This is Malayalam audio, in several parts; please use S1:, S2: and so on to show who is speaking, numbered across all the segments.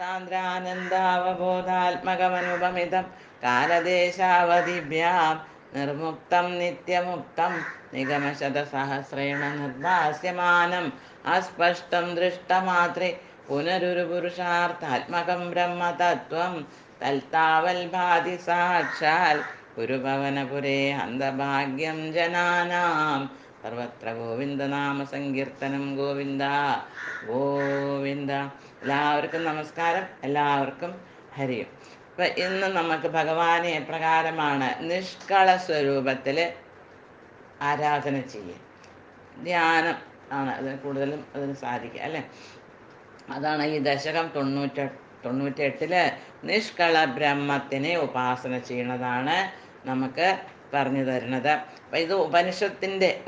S1: സാന്ദ്രാനന്ദാവബോധാത്മകമനുപമിതം കാലദേശാവധിഭ്യാം നിർമുക്തം നിത്യമുക്തം നിഗമശതസഹസ്രേണ നിർഭാസ്യമാനം അസ്പഷ്ടം ദൃഷ്ടമാത്രേ പുനരുരു പുരുഷാർത്ഥാത്മകം ബ്രഹ്മതത്വം തൽത്താവൽ ഭാതി സാക്ഷാൽ ഗുരുഭവനപുരേ ഹന്തഭാഗ്യം ജനാനാം സർവത്ര ഗോവിന്ദനാമ സങ്കീർത്തനം. ഗോവിന്ദ ഗോവിന്ദ. എല്ലാവർക്കും നമസ്കാരം, എല്ലാവർക്കും ഹരിയും. അപ്പം ഇന്ന് നമുക്ക് ഭഗവാനെ എപ്രകാരമാണ് നിഷ്കള സ്വരൂപത്തിൽ ആരാധന ചെയ്യുക, ധ്യാനം ആണ് അതിന് കൂടുതലും അതിന് സാധിക്കുക അല്ലേ. അതാണ് ഈ ദശകം 98 നിഷ്കള ബ്രഹ്മത്തിനെ ഉപാസന ചെയ്യുന്നതാണ് നമുക്ക് പറഞ്ഞു തരുന്നത്. അപ്പം ഇത്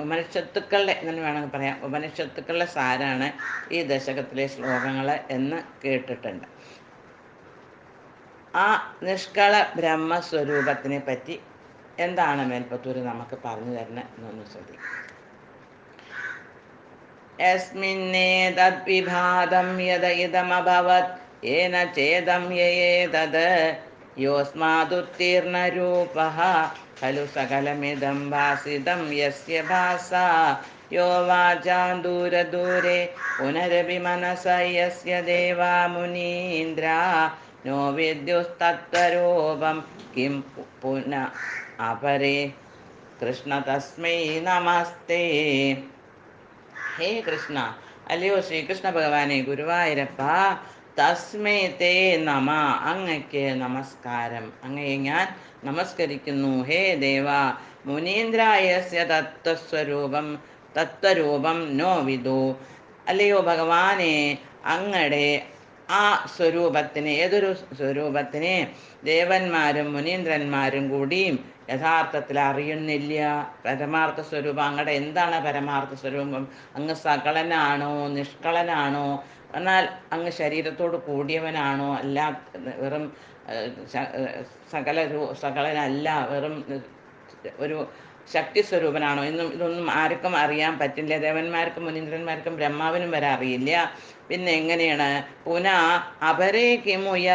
S1: ഉപനിഷത്തുക്കളുടെ എന്ന് വേണമെങ്കിൽ പറയാം, ഉപനിഷത്തുക്കളുടെ സാരാണ് ഈ ദശകത്തിലെ ശ്ലോകങ്ങൾ എന്ന് കേട്ടിട്ടുണ്ട്. ആ നിഷ്കള ബ്രഹ്മസ്വരൂപത്തിനെ പറ്റി എന്താണ് മേൽപ്പത്തൂർ നമുക്ക് പറഞ്ഞു തരുന്നത് എന്നൊന്ന് ശ്രദ്ധിക്കും. യസ്മിന്നേതദ്വിഭാതം യദ ഇദമഭവത് യേന ചേദം യേതത് യോസ്മാദുത്തീർണരൂപഃ ഖലു സകലമിദം ഭാസിതം യസ്യ ഭാസാ യോ വാചാം ദൂരദൂരെ പുനരപി മനസ യസ്യ ദേവാ മുനീന്ദ്രാ നോ വിദ്യുസ്തത്വരൂപം കിം പുന അപരേ കൃഷ്ണ തസ്മൈ നമസ്തേ. ഹേ കൃഷ്ണ, അല്ലയോ ശ്രീകൃഷ്ണ ഭഗവാനെ, ഗുരുവായൂരപ്പ, തസ്മൈ തേ നമ, അങ്ങയ്ക്ക് നമസ്കാരം, അങ്ങയെ ഞാൻ നമസ്കരിക്കുന്നു. ഹേ ദേവ, മുനീന്ദ്രായസ്യ തത്വരൂപം നോ വിദു, അല്ലയോ ഭഗവാനെ, അങ്ങടെ ആ സ്വരൂപത്തിനെ, ഏതൊരു സ്വരൂപത്തിനെ ദേവന്മാരും മുനീന്ദ്രന്മാരും കൂടിയും യഥാർത്ഥത്തിൽ അറിയുന്നില്ല. പരമാർത്ഥ സ്വരൂപം അങ്ങടെ എന്താണ്? പരമാർത്ഥ സ്വരൂപം അങ്ങ് സകളനാണോ, നിഷ്കളനാണോ, എന്നാൽ അങ്ങ് ശരീരത്തോട് കൂടിയവനാണോ, അല്ല വെറും സകളനല്ല, വെറും ഒരു ശക്തി സ്വരൂപനാണോ? ഇതൊന്നും ആർക്കും അറിയാൻ പറ്റില്ല. ദേവന്മാർക്കും മുനീന്ദ്രന്മാർക്കും ബ്രഹ്മാവിനും വരെ അറിയില്ല. പിന്നെ എങ്ങനെയാണ്? പുന അപരേ കിമുയ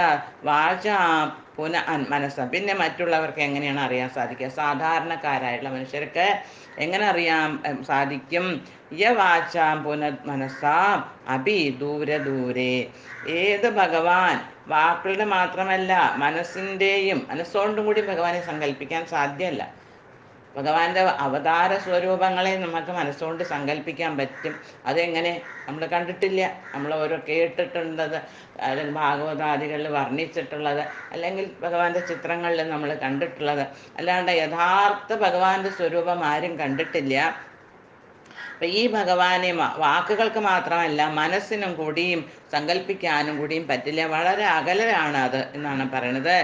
S1: വാചാം പുന മനസ്സ, പിന്നെ മറ്റുള്ളവർക്ക് എങ്ങനെയാണ് അറിയാൻ സാധിക്കുക? സാധാരണക്കാരായിട്ടുള്ള മനുഷ്യർക്ക് എങ്ങനെ അറിയാൻ സാധിക്കും? യ വാചാം പുന മനസ്സാം അഭി ദൂരെ, ഏത് ഭഗവാൻ വാക്കുകളുടെ മാത്രമല്ല മനസ്സോണ്ടും കൂടി ഭഗവാനെ സങ്കല്പിക്കാൻ സാധ്യമല്ല. ഭഗവാന്റെ അവതാര സ്വരൂപങ്ങളെ നമുക്ക് മനസ്സുകൊണ്ട് സങ്കല്പിക്കാൻ പറ്റും. അതെങ്ങനെ? നമ്മൾ കണ്ടിട്ടില്ല, നമ്മൾ ഓരോ കേട്ടിട്ടുള്ളത്, അല്ലെങ്കിൽ ഭാഗവതാദികളിൽ വർണ്ണിച്ചിട്ടുള്ളത്, അല്ലെങ്കിൽ ഭഗവാന്റെ ചിത്രങ്ങളിൽ നമ്മൾ കണ്ടിട്ടുള്ളത്, അല്ലാണ്ട് യഥാർത്ഥ ഭഗവാന്റെ സ്വരൂപം ആരും കണ്ടിട്ടില്ല. അപ്പം ഈ ഭഗവാനെ വാക്കുകൾക്ക് മാത്രമല്ല മനസ്സിനും കൂടിയും സങ്കല്പിക്കാനും കൂടിയും പറ്റില്ല. വളരെ അകലാണ് അത് എന്നാണ് പറയണത്.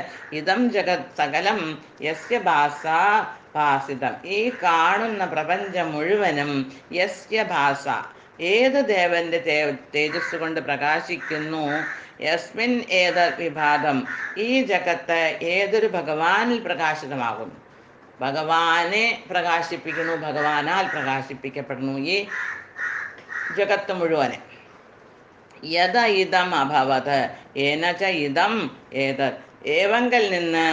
S1: ഇതം ജഗത് സകലം യസ്യ ഭാസാ ഭാസിതം, ഈ കാണുന്ന പ്രപഞ്ചം മുഴുവനും യസ്യ ഭാസ, ഏത് ദേവന്റെ തേജസ് കൊണ്ട് പ്രകാശിക്കുന്നു, യസ്മിൻ ഏത വിഭാഗം, ഈ ജഗത്ത് ഏതൊരു ഭഗവാനിൽ പ്രകാശിതമാകുന്നു, ഭഗവാനെ പ്രകാശിപ്പിക്കുന്നു, ഭഗവാനാൽ പ്രകാശിപ്പിക്കപ്പെടുന്നു ഈ ജഗത്ത് മുഴുവനെ. യഥ ഇതം അഭവത് ഏനച ഇതം ഏതത്, ഏവങ്കൽ നിന്ന്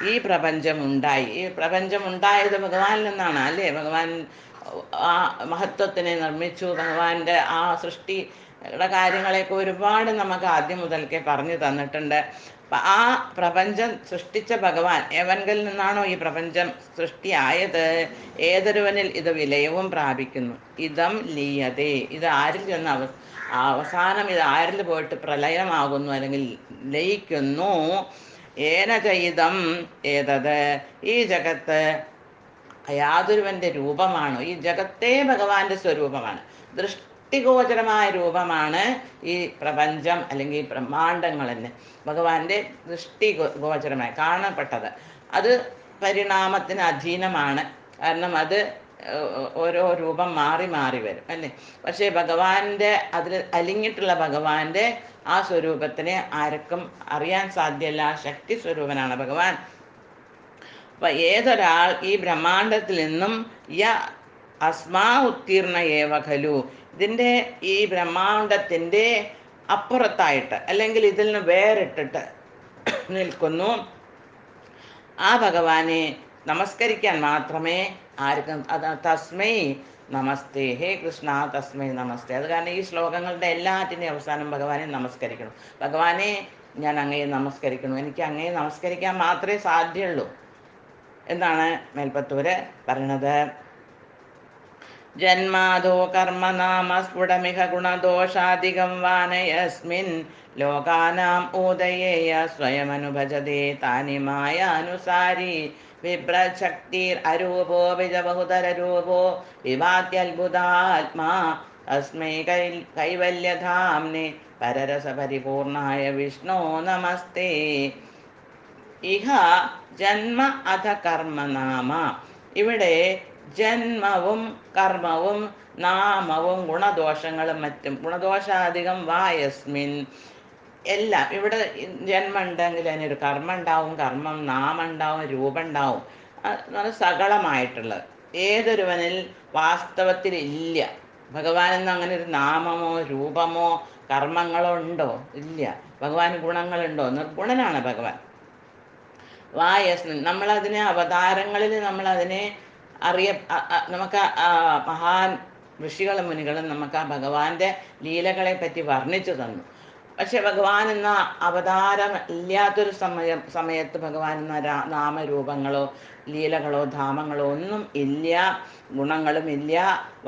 S1: ഈ പ്രപഞ്ചം ഉണ്ടായി. ഈ പ്രപഞ്ചം ഉണ്ടായത് ഭഗവാനിൽ നിന്നാണ് അല്ലേ. ഭഗവാൻ ആ മഹത്വത്തിനെ നിർമ്മിച്ചു. ഭഗവാന്റെ ആ സൃഷ്ടിയുടെ കാര്യങ്ങളെയൊക്കെ ഒരുപാട് നമുക്ക് ആദ്യം മുതൽക്കേ പറഞ്ഞു തന്നിട്ടുണ്ട്. ആ പ്രപഞ്ചം സൃഷ്ടിച്ച ഭഗവാൻ ഏവൻകിൽ നിന്നാണോ ഈ പ്രപഞ്ചം സൃഷ്ടിയായത്, ഏതൊരുവനിൽ ഇത് വിലയവും പ്രാപിക്കുന്നു. ഇതം ലീയതേ, ഇത് ആരിൽ ചെന്ന് അവസാനം ഇത് ആരിൽ പോയിട്ട് പ്രളയമാകുന്നു അല്ലെങ്കിൽ ലയിക്കുന്നു. ഏന ചൈതം ഏതത്, ഈ ജഗത്ത് യാതൊരുവന്റെ രൂപമാണോ, ഈ ജഗത്തേ ഭഗവാന്റെ സ്വരൂപമാണ്, ദൃഷ്ടിഗോചരമായ രൂപമാണ് ഈ പ്രപഞ്ചം അല്ലെങ്കിൽ ബ്രഹ്മാണ്ടങ്ങൾ തന്നെ ഭഗവാന്റെ ദൃഷ്ടിഗോചരമായി കാണപ്പെട്ടത്. അത് പരിണാമത്തിന് അധീനമാണ്, കാരണം അത് ഓരോ രൂപം മാറി മാറി വരും അല്ലേ. പക്ഷേ ഭഗവാന്റെ അതിൽ അലിഞ്ഞിട്ടുള്ള ഭഗവാന്റെ ആ സ്വരൂപത്തിനെ ആർക്കും അറിയാൻ സാധ്യമല്ല. ശക്തി സ്വരൂപനാണ് ഭഗവാൻ. അപ്പം ഏതൊരാൾ ഈ ബ്രഹ്മാണ്ടത്തിൽ നിന്നും അസ്മാ ഉത്തീർണ ഏവ ഖലു, ഇതിൻ്റെ ഈ ബ്രഹ്മാണ്ടത്തിൻ്റെ അപ്പുറത്തായിട്ട് അല്ലെങ്കിൽ ഇതിൽ നിന്ന് വേറിട്ടിട്ട് നിൽക്കുന്നു. ആ ഭഗവാനെ നമസ്കരിക്കാൻ മാത്രമേ ആർക്കും തസ്മൈ നമസ്തേ, ഹേ കൃഷ്ണ തസ്മൈ നമസ്തേ. അത് കാരണം ഈ ശ്ലോകങ്ങളുടെ എല്ലാറ്റിൻ്റെയും അവസാനം ഭഗവാനെ നമസ്കരിക്കണം. ഭഗവാനെ ഞാൻ അങ്ങയെ നമസ്കരിക്കണം, എനിക്ക് അങ്ങയെ നമസ്കരിക്കാൻ മാത്രമേ സാധ്യമുള്ളൂ എന്നാണ് മേൽപ്പത്തൂര് പറയണത്. ജന്മാദോ കർമ്മനാമ സ്ഫുടമിഹ ഗുണദോഷാധികം വാനയസ്മിൻ ലോകാനാം ഊദയേയ സ്വയമനുഭജതേ താനി മായാനുസാരി വിഭ്രശക്തിർ അരൂപോ വിജബഹുതരൂപോ വിഭാത്യത്ഭുതാത്മാ തസ്മൈ കൈവല്യധാംനെ പരരസപരിപൂർണായ വിഷ്ണോ നമസ്തേ. ഇഹ ജന്മ അധ കർമ്മനാമ. ഇവിടെ ജന്മവും കർമ്മവും നാമവും ഗുണദോഷങ്ങളും മറ്റും ഗുണദോഷാധികം വായസ്മിൻ എല്ലാം. ഇവിടെ ജന്മം ഉണ്ടെങ്കിൽ അതിനൊരു കർമ്മം ഉണ്ടാവും, കർമ്മം നാമം ഉണ്ടാവും, രൂപം ഉണ്ടാവും. അത് സകളമായിട്ടുള്ളത്. ഏതൊരുവനിൽ വാസ്തവത്തിൽ ഇല്ല. ഭഗവാനെന്ന് അങ്ങനെ ഒരു നാമമോ രൂപമോ കർമ്മങ്ങളോ ഉണ്ടോ? ഇല്ല. ഭഗവാൻ ഗുണങ്ങളുണ്ടോ? നിർഗുണനാണ് ഭഗവാൻ. വായസ്മിൻ നമ്മളതിനെ അവതാരങ്ങളിൽ നമ്മളതിനെ നമുക്ക് മഹാൻ ഋഷികളും മുനികളും നമുക്ക് ആ ഭഗവാന്റെ ലീലകളെ പറ്റി വർണ്ണിച്ചു തന്നു. പക്ഷെ ഭഗവാൻ എന്ന അവതാരം ഇല്ലാത്തൊരു സമയത്ത് ഭഗവാൻ എന്ന നാമരൂപങ്ങളോ ലീലകളോ ധാമങ്ങളോ ഒന്നും ഇല്ല, ഗുണങ്ങളും ഇല്ല.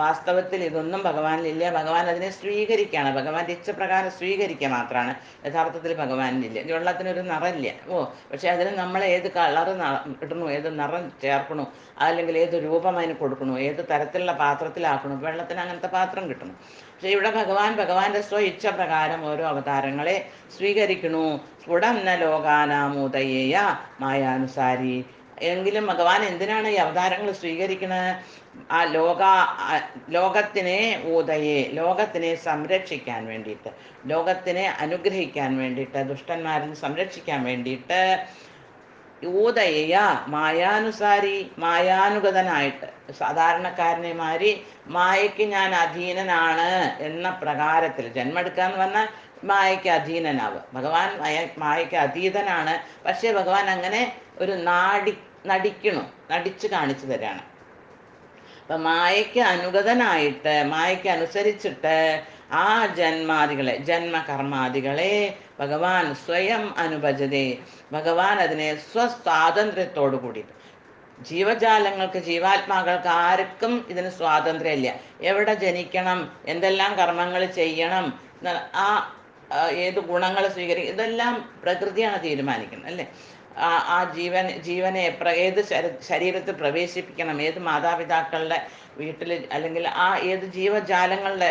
S1: വാസ്തവത്തിൽ ഇതൊന്നും ഭഗവാനിലില്ല. ഭഗവാൻ അതിനെ സ്വീകരിക്കുകയാണ്. ഭഗവാന്റെ ഇച്ഛപ്രകാരം സ്വീകരിക്കുക മാത്രമാണ്. യഥാർത്ഥത്തിൽ ഭഗവാനിലില്ല. വെള്ളത്തിനൊരു നിറമില്ല. പക്ഷെ അതിന് നമ്മൾ ഏത് കളറ് ഇടണു, ഏത് നിറം ചേർക്കണു, അല്ലെങ്കിൽ ഏത് രൂപം അതിന് കൊടുക്കണു, ഏത് തരത്തിലുള്ള പാത്രത്തിലാക്കണു. വെള്ളത്തിന് അങ്ങനത്തെ പാത്രം കിട്ടണം. പക്ഷെ ഇവിടെ ഭഗവാന്റെ സ്വ ഇച്ഛ പ്രകാരം ഓരോ അവതാരങ്ങളെ സ്വീകരിക്കണു. സ്ഫുടം ന ലോകാനാമുദയേയ മായാനുസാരി. എങ്കിലും ഭഗവാൻ എന്തിനാണ് ഈ അവതാരങ്ങൾ സ്വീകരിക്കുന്നത്? ആ ലോകത്തിനെ ലോകത്തിനെ സംരക്ഷിക്കാൻ വേണ്ടിയിട്ട്, ലോകത്തിനെ അനുഗ്രഹിക്കാൻ വേണ്ടിയിട്ട്, ദുഷ്ടന്മാരിൽ സംരക്ഷിക്കാൻ വേണ്ടിയിട്ട്. ഊദയ മായാനുസാരി, മായാനുഗതനായിട്ട്, സാധാരണക്കാരനെ മാറി മായയ്ക്ക് ഞാൻ അധീനനാണ് എന്ന പ്രകാരത്തിൽ ജന്മെടുക്കുക എന്ന് പറഞ്ഞാൽ മായയ്ക്ക് അധീനനാവുക. ഭഗവാൻ മായയ്ക്ക് അതീതനാണ്. പക്ഷേ ഭഗവാൻ അങ്ങനെ ഒരു നടിച്ചു കാണിച്ചു തരാണ്. അപ്പം മായയ്ക്ക് അനുഗതനായിട്ട്, മായയ്ക്ക് അനുസരിച്ചിട്ട് ആ ജന്മകർമാദികളെ ഭഗവാൻ സ്വയം അനുഭജതേ. ഭഗവാൻ അതിനെ സ്വസ്വാതന്ത്ര്യത്തോടു കൂടിയിട്ട്. ജീവജാലങ്ങൾക്ക്, ജീവാത്മാക്കൾക്ക് ആർക്കും ഇതിന് സ്വാതന്ത്ര്യമില്ല. എവിടെ ജനിക്കണം, എന്തെല്ലാം കർമ്മങ്ങൾ ചെയ്യണം, ഏത് ഗുണങ്ങൾ സ്വീകരിക്കും, ഇതെല്ലാം പ്രകൃതിയാണ് തീരുമാനിക്കുന്നത്, അല്ലേ? ആ ജീവനെ ഏത് ശരീരത്തിൽ പ്രവേശിപ്പിക്കണം, ഏത് മാതാപിതാക്കളുടെ വീട്ടിൽ അല്ലെങ്കിൽ ഏത് ജീവജാലങ്ങളുടെ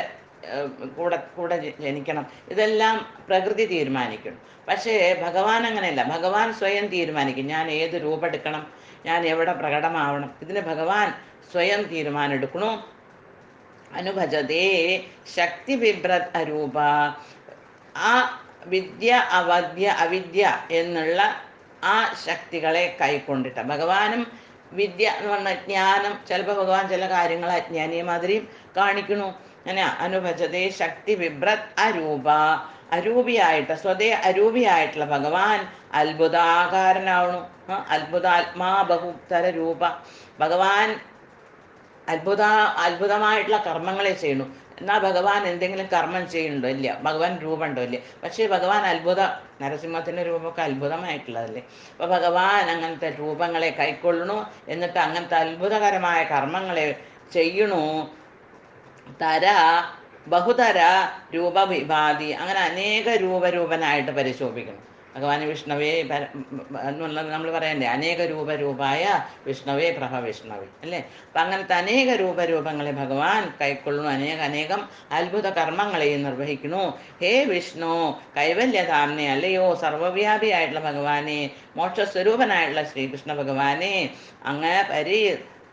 S1: കൂടെ ജനിക്കണം, ഇതെല്ലാം പ്രകൃതി തീരുമാനിക്കണം. പക്ഷേ ഭഗവാൻ അങ്ങനെയല്ല. ഭഗവാൻ സ്വയം തീരുമാനിക്കും. ഞാൻ ഏത് രൂപം എടുക്കണം, ഞാൻ എവിടെ പ്രകടമാവണം, ഇതിന് ഭഗവാൻ സ്വയം തീരുമാനം എടുക്കണു. അനുഭജതേ ശക്തി വിഭ്രത് അരൂപ. ആ വിദ്യ അവിദ്യ എന്നുള്ള ആ ശക്തികളെ കൈക്കൊണ്ടിട്ട് ഭഗവാനും വിദ്യ എന്ന് പറഞ്ഞ ജ്ഞാനം. ചിലപ്പോൾ ഭഗവാൻ ചില കാര്യങ്ങൾ അജ്ഞാനിയെ മാതിരിയും കാണിക്കണു. അങ്ങനെ അനുഭജതേ ശക്തി വിഭ്രത് അരൂപ. അരൂപിയായിട്ട്, സ്വതേ അരൂപിയായിട്ടുള്ള ഭഗവാൻ അത്ഭുതാകാരനാവണു. അത്ഭുതാത്മാ ബഹുതര രൂപ. ഭഗവാൻ അത്ഭുതമായിട്ടുള്ള കർമ്മങ്ങളെ ചെയ്യണു. എന്നാൽ ഭഗവാൻ എന്തെങ്കിലും കർമ്മം ചെയ്യുന്നുണ്ടോ? ഇല്ല. ഭഗവാൻ രൂപമുണ്ടോ? ഇല്ല. പക്ഷേ ഭഗവാൻ നരസിംഹത്തിൻ്റെ രൂപമൊക്കെ അത്ഭുതമായിട്ടുള്ളതല്ലേ. അപ്പോൾ ഭഗവാൻ അങ്ങനത്തെ രൂപങ്ങളെ കൈക്കൊള്ളണു. എന്നിട്ട് അങ്ങനത്തെ അത്ഭുതകരമായ കർമ്മങ്ങളെ ചെയ്യണു. ബഹുതര രൂപവിഭാതി. അങ്ങനെ അനേക രൂപനായിട്ട് പരിശോഭിക്കണം. ഭഗവാൻ വിഷ്ണവേ എന്നുള്ളത് നമ്മൾ പറയണ്ടേ, അനേക രൂപായ വിഷ്ണവേ പ്രഭ വിഷ്ണവേ, അല്ലേ? അപ്പം അങ്ങനത്തെ അനേക രൂപങ്ങളെ ഭഗവാൻ കൈക്കൊള്ളുന്നു. അനേകം അത്ഭുത കർമ്മങ്ങളെയും നിർവഹിക്കുന്നു. ഹേ വിഷ്ണു കൈവല്യധാമനെ, അല്ലയോ സർവവ്യാപിയായിട്ടുള്ള ഭഗവാനെ, മോക്ഷസ്വരൂപനായിട്ടുള്ള ശ്രീകൃഷ്ണ ഭഗവാനെ, അങ്ങ്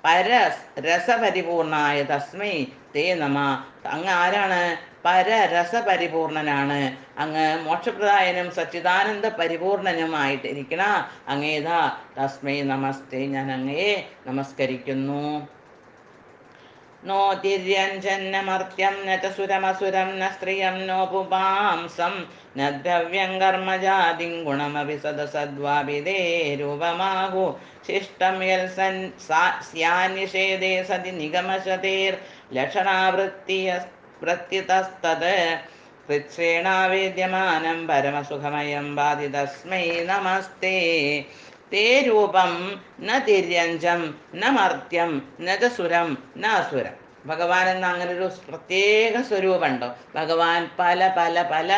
S1: പരരസപരിപൂർണായ തസ്മൈ തേ നമ. അങ്ങ് ആരാണ്? പരരസപരിപൂർണനാണ്. അങ്ങ് മോക്ഷപ്രദായനും സച്ചിദാനന്ദ പരിപൂർണനുമായിട്ട് ഇരിക്കണ അങ്ങേതാ. തസ്മൈ നമസ്തേ, ഞാൻ അങ്ങയെ നമസ്കരിക്കുന്നു. നോ തിര്യഞ്ജന്നമർത്യം ന ച സുരമസുരം ന സ്ത്രിയം നോ പുപാംസം ന ദ്രവ്യം കർമ്മജാതിം ഗുണമപി സദസദ്വാഭിതേ രൂപമാഹു ശിഷ്ടം യൽ സ്യാനിഷേധേ സതി നിഗമശതേർ ലക്ഷണാവൃത്തിതസ്തത് കൃച്ഛ്രേണാവേദ്യമാനം പരമസുഖമയം വാതി തസ്മൈ നമസ്തേ. തേ രൂപം ന തിര്യഞ്ചം ന മർത്യം ന ച സുരം ന അസുരം. ഭഗവാൻ എന്ന അങ്ങനെ ഒരു പ്രത്യേക സ്വരൂപമുണ്ടോ? ഭഗവാൻ പല പല പല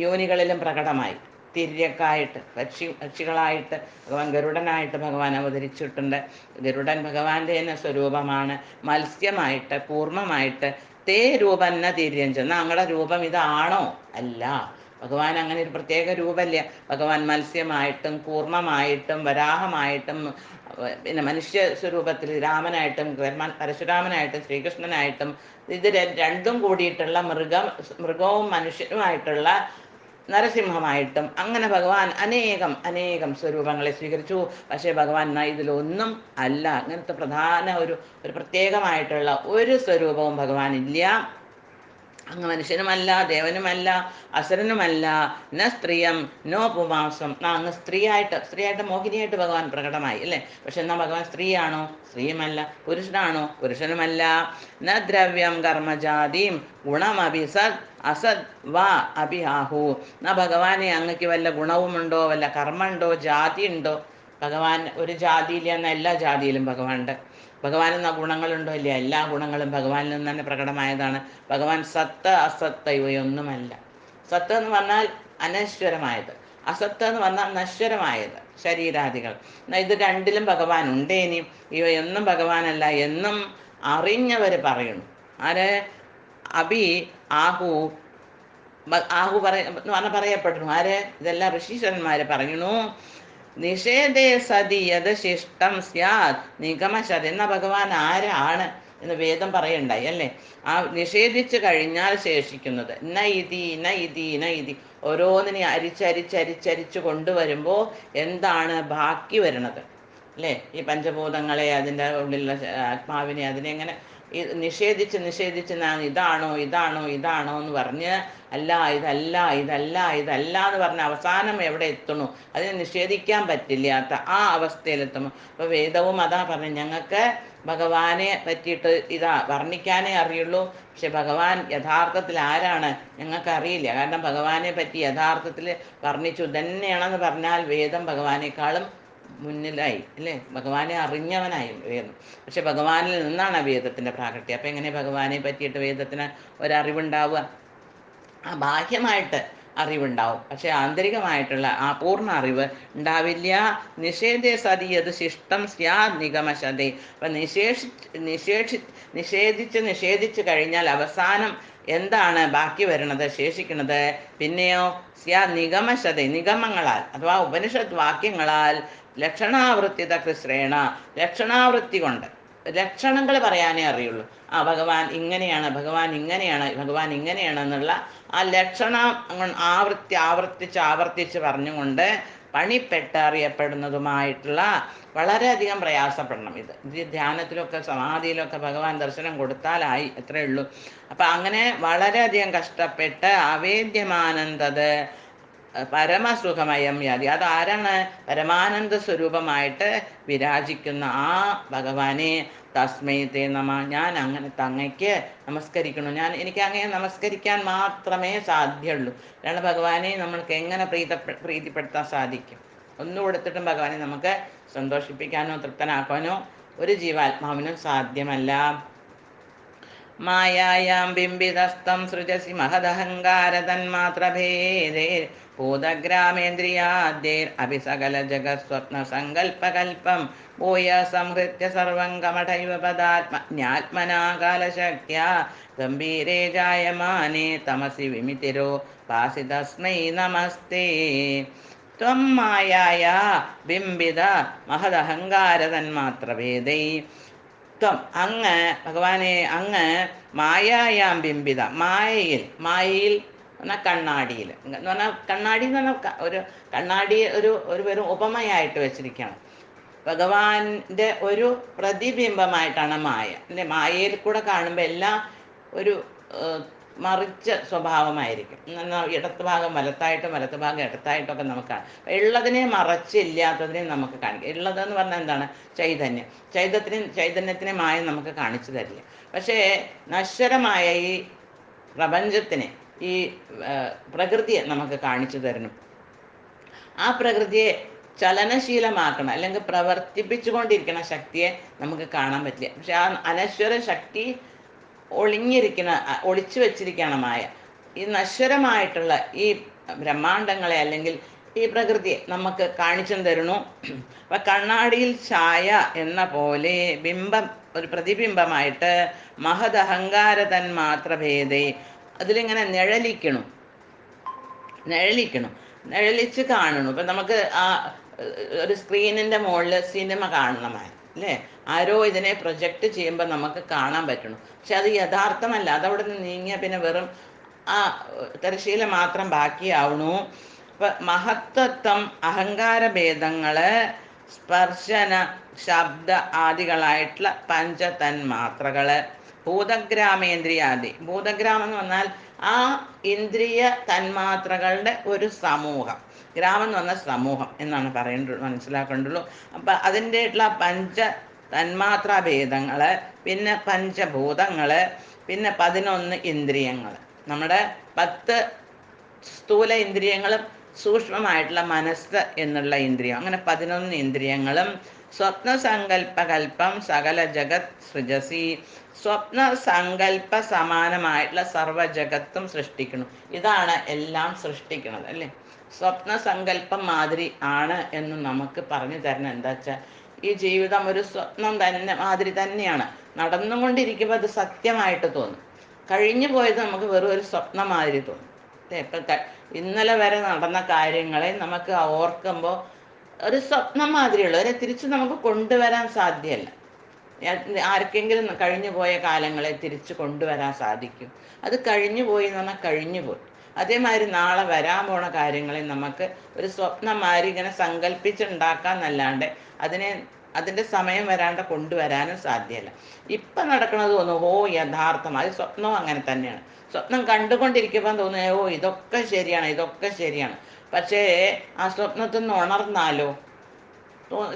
S1: യോനികളിലും പ്രകടമായി. തിര്യക്കായിട്ട് പക്ഷികളായിട്ട് ഭഗവാൻ ഗരുഡനായിട്ട് ഭഗവാൻ അവതരിച്ചിട്ടുണ്ട്. ഗരുഡൻ ഭഗവാന്റെ തന്നെ സ്വരൂപമാണ്. മത്സ്യമായിട്ട് കൂർമ്മമായിട്ട്. തേ രൂപം ന തിര്യഞ്ചം. ഞങ്ങളുടെ രൂപം ഇതാണോ? അല്ല. ഭഗവാൻ അങ്ങനെ ഒരു പ്രത്യേക രൂപമില്ല. ഭഗവാൻ മത്സ്യമായിട്ടും കൂർമ്മമായിട്ടും വരാഹമായിട്ടും പിന്നെ മനുഷ്യ സ്വരൂപത്തിൽ രാമനായിട്ടും പരശുരാമനായിട്ടും ശ്രീകൃഷ്ണനായിട്ടും ഇത് രണ്ടും കൂടിയിട്ടുള്ള മൃഗവും മനുഷ്യനുമായിട്ടുള്ള നരസിംഹമായിട്ടും അങ്ങനെ ഭഗവാൻ അനേകം അനേകം സ്വരൂപങ്ങളെ സ്വീകരിച്ചു. പക്ഷേ ഭഗവാൻ ഇതിലൊന്നും അല്ല. അങ്ങനത്തെ പ്രധാന ഒരു പ്രത്യേകമായിട്ടുള്ള ഒരു സ്വരൂപവും ഭഗവാൻ ഇല്ല. അങ്ങ് മനുഷ്യനുമല്ല, ദേവനുമല്ല, അസുരനുമല്ല. ന സ്ത്രീയം നോ പുമാംസം. അങ്ങ് സ്ത്രീയായിട്ട് മോഹിനിയായിട്ട് ഭഗവാൻ പ്രകടമായി അല്ലേ? പക്ഷെ എന്നാൽ ഭഗവാൻ സ്ത്രീയാണോ? സ്ത്രീയുമല്ല. പുരുഷനാണോ? പുരുഷനുമല്ല. ന ദ്രവ്യം കർമ്മജാതിയും ഗുണമഭി സത് അസത് വാ അഭിഹാഹു. ന ഭഗവാനെ അങ്ങക്ക് വല്ല ഗുണവുമുണ്ടോ, വല്ല കർമ്മമുണ്ടോ, ജാതി ഉണ്ടോ? ഭഗവാൻ ഒരു ജാതിയില്ല എന്ന എല്ലാ ജാതിയിലും ഭഗവാനുണ്ട്. ഭഗവാനെന്ന ഗുണങ്ങളുണ്ടോ? ഇല്ല. എല്ലാ ഗുണങ്ങളും ഭഗവാനിൽ നിന്ന് തന്നെ പ്രകടമായതാണ്. ഭഗവാൻ സത്ത് അസത്ത് ഇവയൊന്നുമല്ല. സത്ത് എന്ന് പറഞ്ഞാൽ അനശ്വരമായത്, അസത്ത് എന്ന് പറഞ്ഞാൽ നശ്വരമായത്, ശരീരാദികൾ. ഇത് രണ്ടിലും ഭഗവാൻ ഉണ്ടേനി. ഇവയൊന്നും ഭഗവാനല്ല എന്നും അറിഞ്ഞവർ പറയുന്നു. ആര്? അഭി ആഹു പറയപ്പെടുന്നു. ആര്? ഇതെല്ലാം ഋഷീശ്വരന്മാർ പറയുന്നു. നിഷേധേ സതി യത് ശിഷ്ടം സ്യാത് നിഗമശത്. എന്ന ഭഗവാൻ ആരാണ് എന്ന് വേദം പറയണ്ടായി അല്ലേ? ആ നിഷേധിച്ചു കഴിഞ്ഞാൽ ശേഷിക്കുന്നത് നൈതി ഓരോന്നിനെ അരിച്ചരിച്ചരിച്ചരിച്ചു കൊണ്ടുവരുമ്പോൾ എന്താണ് ബാക്കി വരുന്നത് അല്ലേ? ഈ പഞ്ചഭൂതങ്ങളെ, അതിൻ്റെ ഉള്ളിലുള്ള ആത്മാവിനെ, അതിനെങ്ങനെ നിഷേധിച്ച് നാം ഇതാണോ എന്ന് പറഞ്ഞ് അല്ല ഇതല്ല എന്ന് പറഞ്ഞ് അവസാനം എവിടെ എത്തുന്നു? അതിനെ നിഷേധിക്കാൻ പറ്റില്ലാത്ത ആ അവസ്ഥയിലെത്തുന്നു. അപ്പോൾ വേദവും അതാ പറഞ്ഞു, ഞങ്ങൾക്ക് ഭഗവാനെ പറ്റിയിട്ട് വർണ്ണിക്കാനേ അറിയുള്ളൂ. പക്ഷെ ഭഗവാൻ യഥാർത്ഥത്തിൽ ആരാണ് ഞങ്ങൾക്ക് അറിയില്ല. കാരണം ഭഗവാനെ പറ്റി യഥാർത്ഥത്തിൽ വർണ്ണിച്ചു തന്നെയാണെന്ന് പറഞ്ഞാൽ വേദം ഭഗവാനേക്കാളും മുന്നിലായി അല്ലേ? ഭഗവാനെ അറിഞ്ഞവനായി വേദം. പക്ഷെ ഭഗവാനിൽ നിന്നാണ് വേദത്തിൻ്റെ പ്രാകട്യം. അപ്പം എങ്ങനെ ഭഗവാനെ പറ്റിയിട്ട് വേദത്തിന് ഒരറിവുണ്ടാവുക? ആ ബാഹ്യമായിട്ട് അറിവുണ്ടാവും, പക്ഷെ ആന്തരികമായിട്ടുള്ള ആ പൂർണ്ണ അറിവ് ഉണ്ടാവില്ല. നിഷേധേ സതി അത് ശിഷ്ടം സ്യാ നിഗമശതേ. അപ്പം നിഷേധിച്ച് കഴിഞ്ഞാൽ അവസാനം എന്താണ് ബാക്കി വരുന്നത്, ശേഷിക്കുന്നത്? പിന്നെയോ സ്യാ നിഗമശത, നിഗമങ്ങളാൽ അഥവാ ഉപനിഷത്ത് വാക്യങ്ങളാൽ ലക്ഷണാവൃത്തിത കൃശ്രേണ, ലക്ഷണാവൃത്തി കൊണ്ട് ലക്ഷണങ്ങൾ പറയാനേ അറിയുള്ളൂ. ഭഗവാൻ ഇങ്ങനെയാണ്, ഭഗവാൻ ഇങ്ങനെയാണെന്നുള്ള ആ ലക്ഷണം ആവർത്തിച്ച് പറഞ്ഞുകൊണ്ട് പണിപ്പെട്ടറിയപ്പെടുന്നതുമായിട്ടുള്ള വളരെയധികം പ്രയാസപ്പെടണം. ഇത് ധ്യാനത്തിലൊക്കെ സമാധിയിലൊക്കെ ഭഗവാൻ ദർശനം കൊടുത്താലായി, അത്രയേ ഉള്ളൂ. അപ്പം അങ്ങനെ വളരെയധികം കഷ്ടപ്പെട്ട് അവേദ്യമാനന്ദത് പരമസുഖമയം യാതി. അതാരാണ്? പരമാനന്ദ സ്വരൂപമായിട്ട് വിരാജിക്കുന്ന ആ ഭഗവാനെ തസ്മൈ തേ നമ. ഞാൻ അങ്ങനെ അങ്ങയ്ക്ക് നമസ്കരിക്കണം. എനിക്ക് അങ്ങയെ നമസ്കരിക്കാൻ മാത്രമേ സാധ്യമുള്ളൂ. അല്ലാണ്ട് ഭഗവാനെ നമ്മൾക്ക് എങ്ങനെ പ്രീതിപ്പെടുത്താൻ സാധിക്കും? ഒന്നും കൊടുത്തിട്ടും ഭഗവാനെ നമുക്ക് സന്തോഷിപ്പിക്കാനോ തൃപ്തനാക്കാനോ ഒരു ജീവാത്മാവിനും സാധ്യമല്ല. മായായാം ബിംബിതസ്തം സൃജസി മഹദഹങ്കാര തന്മാത്രഭേദേ ഭൂതഗ്രാമേന്ദ്രിയാദ്യൈർ അഭിസകല ജഗസ്വപ്ന സങ്കൽപ്പകൽപ്പം ഭൂയ സംഹൃത്യ സർവം കമഠൈവ പദാത്മജ്ഞാത്മനാ കാലശക്യാ ഗംഭീരേ ജായമാനേ തമസി വിമിതിരോ പാസി തസ്മൈ നമസ്തേ. ത്വം മായായ ബിംബിത മഹദഹങ്കാര തന്മാത്രഭേദൈ. ത്വം അങ്ങ് ഭഗവാനെ, അങ്ങ് മായായാം ബിംബിത, മായയിൽ എന്നാൽ കണ്ണാടിയിൽ എന്ന് പറഞ്ഞാൽ, കണ്ണാടി എന്ന് പറഞ്ഞാൽ ഒരു കണ്ണാടി ഒരു വെറും ഉപമയായിട്ട് വെച്ചിരിക്കുകയാണ്. ഭഗവാന്റെ ഒരു പ്രതിബിംബമായിട്ടാണ് മായ. അല്ലെ, മായയിൽ കൂടെ കാണുമ്പോൾ എല്ലാം ഒരു മറിച്ച സ്വഭാവമായിരിക്കും. എന്നാൽ ഇടത്ത് ഭാഗം വലത്തായിട്ടും വലത്ത് ഭാഗം ഇടത്തായിട്ടൊക്കെ നമുക്ക് കാണാം. ഉള്ളതിനെ മറച്ച് ഇല്ലാത്തതിനെ നമുക്ക് കാണിക്കും. ഉള്ളതെന്ന് പറഞ്ഞാൽ എന്താണ്? ചൈതന്യം. ചൈതന്യത്തിനെ മായ നമുക്ക് കാണിച്ചു തരില്ല. പക്ഷേ നശ്വരമായ ഈ പ്രപഞ്ചത്തിനെ, ഈ പ്രകൃതിയെ നമുക്ക് കാണിച്ചു തരണം. ആ പ്രകൃതിയെ ചലനശീലമാക്കണം, അല്ലെങ്കിൽ പ്രവർത്തിപ്പിച്ചുകൊണ്ടിരിക്കുന്ന ശക്തിയെ നമുക്ക് കാണാൻ പറ്റില്ല. പക്ഷെ ആ അനശ്വര ശക്തി ഒളിച്ചു വെച്ചിരിക്കുകയാണ് മായ. ഈ നശ്വരമായിട്ടുള്ള ഈ ബ്രഹ്മാണ്ടങ്ങളെ അല്ലെങ്കിൽ ഈ പ്രകൃതിയെ നമുക്ക് കാണിച്ചു തരണു. അപ്പൊ കണ്ണാടിയിൽ ഛായ എന്ന പോലെ ബിംബം, ഒരു പ്രതിബിംബമായിട്ട് മഹദഹങ്കാര തന്മാത്രഭേദേ അതിലിങ്ങനെ നിഴലിച്ച് കാണണം. ഇപ്പം നമുക്ക് ആ ഒരു സ്ക്രീനിൻ്റെ മുകളിൽ സിനിമ കാണണമായി അല്ലേ, ആരോ ഇതിനെ പ്രൊജക്റ്റ് ചെയ്യുമ്പോൾ നമുക്ക് കാണാൻ പറ്റണം. പക്ഷെ അത് യഥാർത്ഥമല്ല. അതവിടെ നിന്ന് നീങ്ങിയ പിന്നെ വെറും ആ തിരശീല മാത്രം ബാക്കിയാവണു. അപ്പം മഹത്വത്വം, അഹങ്കാരഭേദങ്ങള്, സ്പർശന ശബ്ദ ആദികളായിട്ടുള്ള പഞ്ചതന്മാത്രകള്, ഭൂതഗ്രാമേന്ദ്രിയാദി. ഭൂതഗ്രാമം എന്ന് പറഞ്ഞാൽ ആ ഇന്ദ്രിയ തന്മാത്രകളുടെ ഒരു സമൂഹം. ഗ്രാമം എന്ന് പറഞ്ഞാൽ സമൂഹം എന്നാണ് മനസ്സിലാക്കേണ്ടുള്ളൂ. അപ്പം അതിൻ്റെ ഉള്ള പഞ്ച തന്മാത്രാഭേദങ്ങള്, പിന്നെ പഞ്ചഭൂതങ്ങള്, പിന്നെ 11 ഇന്ദ്രിയങ്ങൾ, നമ്മുടെ 10 സ്ഥൂല ഇന്ദ്രിയങ്ങളും സൂക്ഷ്മമായിട്ടുള്ള മനസ്സ് എന്നുള്ള ഇന്ദ്രിയം, അങ്ങനെ 11 ഇന്ദ്രിയങ്ങളും സ്വപ്നസങ്കല്പകൽപ്പം സകല ജഗത് സൃജസി. സ്വപ്ന സങ്കല്പ സമാനമായിട്ടുള്ള സർവ്വജഗത്തും സൃഷ്ടിക്കണം. ഇതാണ് എല്ലാം സൃഷ്ടിക്കുന്നത് അല്ലേ. സ്വപ്ന സങ്കല്പം മാതിരി ആണ് എന്ന് നമുക്ക് പറഞ്ഞു തരണം. എന്താ വെച്ചാൽ ഈ ജീവിതം ഒരു സ്വപ്നം തന്നെ മാതിരി തന്നെയാണ്. നടന്നുകൊണ്ടിരിക്കുമ്പോൾ അത് സത്യമായിട്ട് തോന്നും. കഴിഞ്ഞു പോയത് നമുക്ക് വെറും ഒരു സ്വപ്നം മാതിരി തോന്നും. ഇപ്പം ഇന്നലെ വരെ നടന്ന കാര്യങ്ങളെ നമുക്ക് ഓർക്കുമ്പോൾ ഒരു സ്വപ്നം മാതിരിയുള്ള അതിനെ തിരിച്ച് നമുക്ക് കൊണ്ടുവരാൻ സാധ്യമല്ല. ആർക്കെങ്കിലും കഴിഞ്ഞു പോയ കാലങ്ങളെ തിരിച്ചു കൊണ്ടുവരാൻ സാധിക്കും. അത് കഴിഞ്ഞു പോയി എന്ന് പറഞ്ഞാൽ കഴിഞ്ഞു പോയി. അതേമാതിരി നാളെ വരാൻ പോണ കാര്യങ്ങളെ നമുക്ക് ഒരു സ്വപ്നം മാതിരി ഇങ്ങനെ സങ്കല്പിച്ചുണ്ടാക്കാന്നല്ലാണ്ട് അതിൻ്റെ സമയം വരാണ്ട് കൊണ്ടുവരാനും സാധ്യമല്ല. ഇപ്പം നടക്കുന്നത് തോന്നുന്നു ഓ യഥാർത്ഥം, അത് സ്വപ്നവും അങ്ങനെ തന്നെയാണ്. സ്വപ്നം കണ്ടുകൊണ്ടിരിക്കുമ്പോൾ തോന്നുന്നു ഓ ഇതൊക്കെ ശരിയാണ്. പക്ഷേ ആ സ്വപ്നത്തിൽ നിന്ന് ഉണർന്നാലോ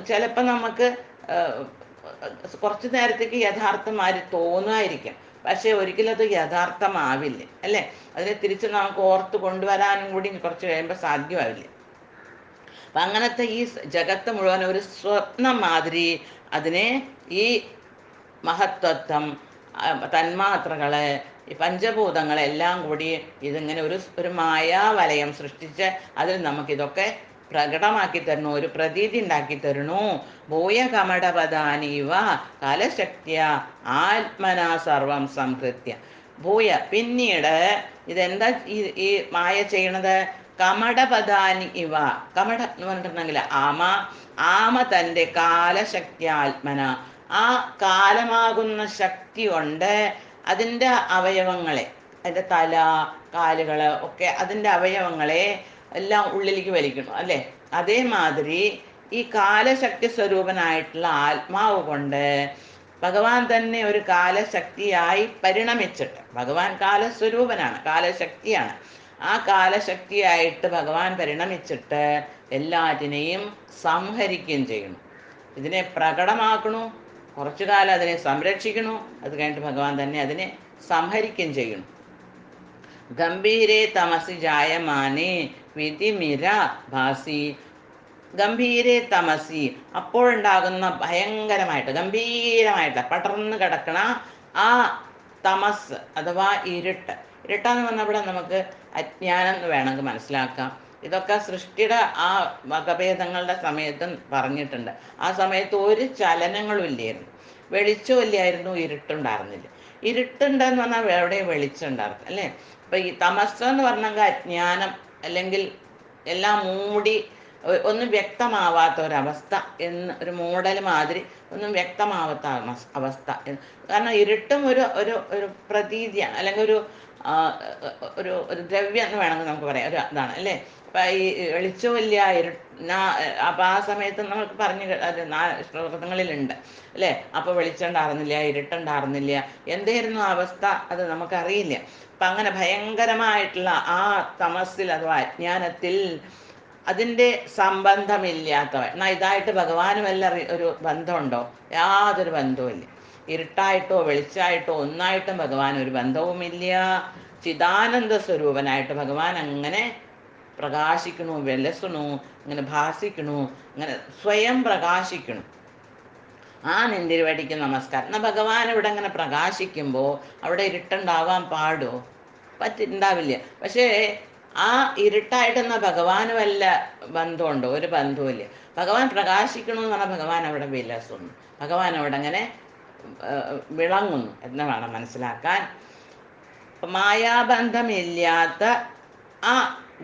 S1: ചിലപ്പോൾ നമുക്ക് കുറച്ചു നേരത്തേക്ക് യഥാർത്ഥമാതിരി തോന്നുമായിരിക്കും. പക്ഷേ ഒരിക്കലും അത് യഥാർത്ഥമാവില്ല അല്ലേ. അതിനെ തിരിച്ച് നമുക്ക് ഓർത്ത് കൊണ്ടുവരാനും കൂടി കുറച്ച് കഴിയുമ്പോൾ സാധ്യമാവില്ല. അപ്പം അങ്ങനത്തെ ഈ ജഗത്ത് മുഴുവൻ ഒരു സ്വപ്നം മാതിരി അതിനെ ഈ മഹത്വത്വം, തന്മാത്രകള്, ഈ പഞ്ചഭൂതങ്ങളെല്ലാം കൂടി ഇതിങ്ങനെ ഒരു മായാവലയം സൃഷ്ടിച്ച് അതിൽ നമുക്കിതൊക്കെ പ്രകടമാക്കി തരണു, ഒരു പ്രതീതി ഉണ്ടാക്കി തരണു. ഭൂയ കമടപദാനീവ കാലശക്തിയ ആത്മനാ സർവം സംഹൃത്യ. ഭൂയ പിന്നീട് ഇതെന്താ ഈ മായ ചെയ്യണത്? കമടപദാനി ഇവ. കമട എന്ന് പറഞ്ഞിട്ടുണ്ടെങ്കിൽ ആമ തൻ്റെ കാലശക്തി ആത്മന, ആ കാലമാകുന്ന ശക്തി കൊണ്ട് അതിൻ്റെ അവയവങ്ങളെ, അതിൻ്റെ തല, കാലുകള് ഒക്കെ അതിൻ്റെ അവയവങ്ങളെ എല്ലാം ഉള്ളിലേക്ക് വലിക്കണം അല്ലേ. അതേമാതിരി ഈ കാലശക്തി സ്വരൂപനായിട്ടുള്ള ആത്മാവ് കൊണ്ട് ഭഗവാൻ തന്നെ ഒരു കാലശക്തിയായി പരിണമിച്ചിട്ട്, ഭഗവാൻ കാലസ്വരൂപനാണ്, കാലശക്തിയാണ്. ആ കാലശക്തിയായിട്ട് ഭഗവാൻ പരിണമിച്ചിട്ട് എല്ലാറ്റിനെയും സംഹരിക്കുകയും ചെയ്യണം. ഇതിനെ പ്രകടമാക്കണു, കുറച്ചു കാലം അതിനെ സംരക്ഷിക്കണു, അത് കഴിഞ്ഞിട്ട് ഭഗവാൻ തന്നെ അതിനെ സംഹരിക്കുകയും ചെയ്യണം. ഗംഭീരേ തമസി ജായമാനേ വിധിമിര ഭാസി. ഗംഭീരേ തമസി, അപ്പോഴുണ്ടാകുന്ന ഭയങ്കരമായിട്ട് ഗംഭീരമായിട്ട് പടർന്ന് കിടക്കണ ആ തമസ് അഥവാ ഇരുട്ടാന്ന് പറഞ്ഞവിടെ നമുക്ക് അജ്ഞാനം എന്ന് വേണമെങ്കിൽ മനസ്സിലാക്കാം. ഇതൊക്കെ സൃഷ്ടിയുടെ ആ വകഭേദങ്ങളുടെ സമയത്തും പറഞ്ഞിട്ടുണ്ട്. ആ സമയത്ത് ഒരു ചലനങ്ങളും ഇല്ലായിരുന്നു, വെളിച്ചവും ഇല്ലായിരുന്നു, ഇരുട്ടുണ്ടായിരുന്നില്ല. ഇരുട്ടുണ്ടെന്ന് പറഞ്ഞാൽ എവിടെയും വെളിച്ചം ഉണ്ടായിരുന്നു അല്ലേ. അപ്പം ഈ തമസ് എന്ന് പറഞ്ഞെങ്കിൽ അജ്ഞാനം, അല്ലെങ്കിൽ എല്ലാം മൂടി ഒന്നും വ്യക്തമാവാത്ത ഒരവസ്ഥ, എന്ന് ഒരു മൂടൽ മാതിരി ഒന്നും വ്യക്തമാവാത്ത അവസ്ഥ. കാരണം ഇരുട്ടും ഒരു ഒരു ഒരു പ്രതീതിയാണ്, അല്ലെങ്കിൽ ഒരു ഒരു ഒരു ദ്രവ്യം എന്ന് വേണമെങ്കിൽ നമുക്ക് പറയാം, ഒരു ഇതാണ് അല്ലേ. അപ്പം ഈ വെളിച്ചമില്ല അപ്പം ആ സമയത്ത് നമുക്ക് അത് ശ്ലോകങ്ങളിലുണ്ട് അല്ലേ. അപ്പോൾ വെളിച്ചമുണ്ടായിരുന്നില്ല, ഇരുട്ടുണ്ടായിരുന്നില്ല, എന്തായിരുന്നു അവസ്ഥ അത് നമുക്കറിയില്ല. അപ്പം അങ്ങനെ ഭയങ്കരമായിട്ടുള്ള ആ തമസ്സിൽ അഥവാ അജ്ഞാനത്തിൽ അതിൻ്റെ സംബന്ധമില്ലാത്തവൻ എന്നാൽ ഇതായിട്ട് ഭഗവാന് വല്ല ഒരു ബന്ധമുണ്ടോ? യാതൊരു ബന്ധവുമില്ല. ഇരുട്ടായിട്ടോ വെളിച്ചായിട്ടോ ഒന്നായിട്ടും ഭഗവാൻ ഒരു ബന്ധവുമില്ല. ചിദാനന്ദ സ്വരൂപനായിട്ട് ഭഗവാൻ അങ്ങനെ പ്രകാശിക്കണു, വിലസണു, അങ്ങനെ ഭാസിക്കണു, അങ്ങനെ സ്വയം പ്രകാശിക്കണു. ആ നെന്തിരുവടിക്ക് നമസ്കാരം. എന്നാൽ ഭഗവാൻ ഇവിടെ അങ്ങനെ പ്രകാശിക്കുമ്പോൾ അവിടെ ഇരുട്ടുണ്ടാവാൻ പാടുമോ? ഉണ്ടാവില്ല. പക്ഷേ ആ ഇരുട്ടായിട്ടെന്ന ഭഗവാന് വല്ല ബന്ധമുണ്ടോ? ഒരു ബന്ധവുമില്ല. ഭഗവാൻ പ്രകാശിക്കണമെന്ന് പറഞ്ഞാൽ ഭഗവാൻ അവിടെ വിലസുന്നു, ഭഗവാൻ അവിടെ അങ്ങനെ വിളങ്ങുന്നു എന്ന് വേണം മനസ്സിലാക്കാൻ. മായാബന്ധമില്ലാത്ത ആ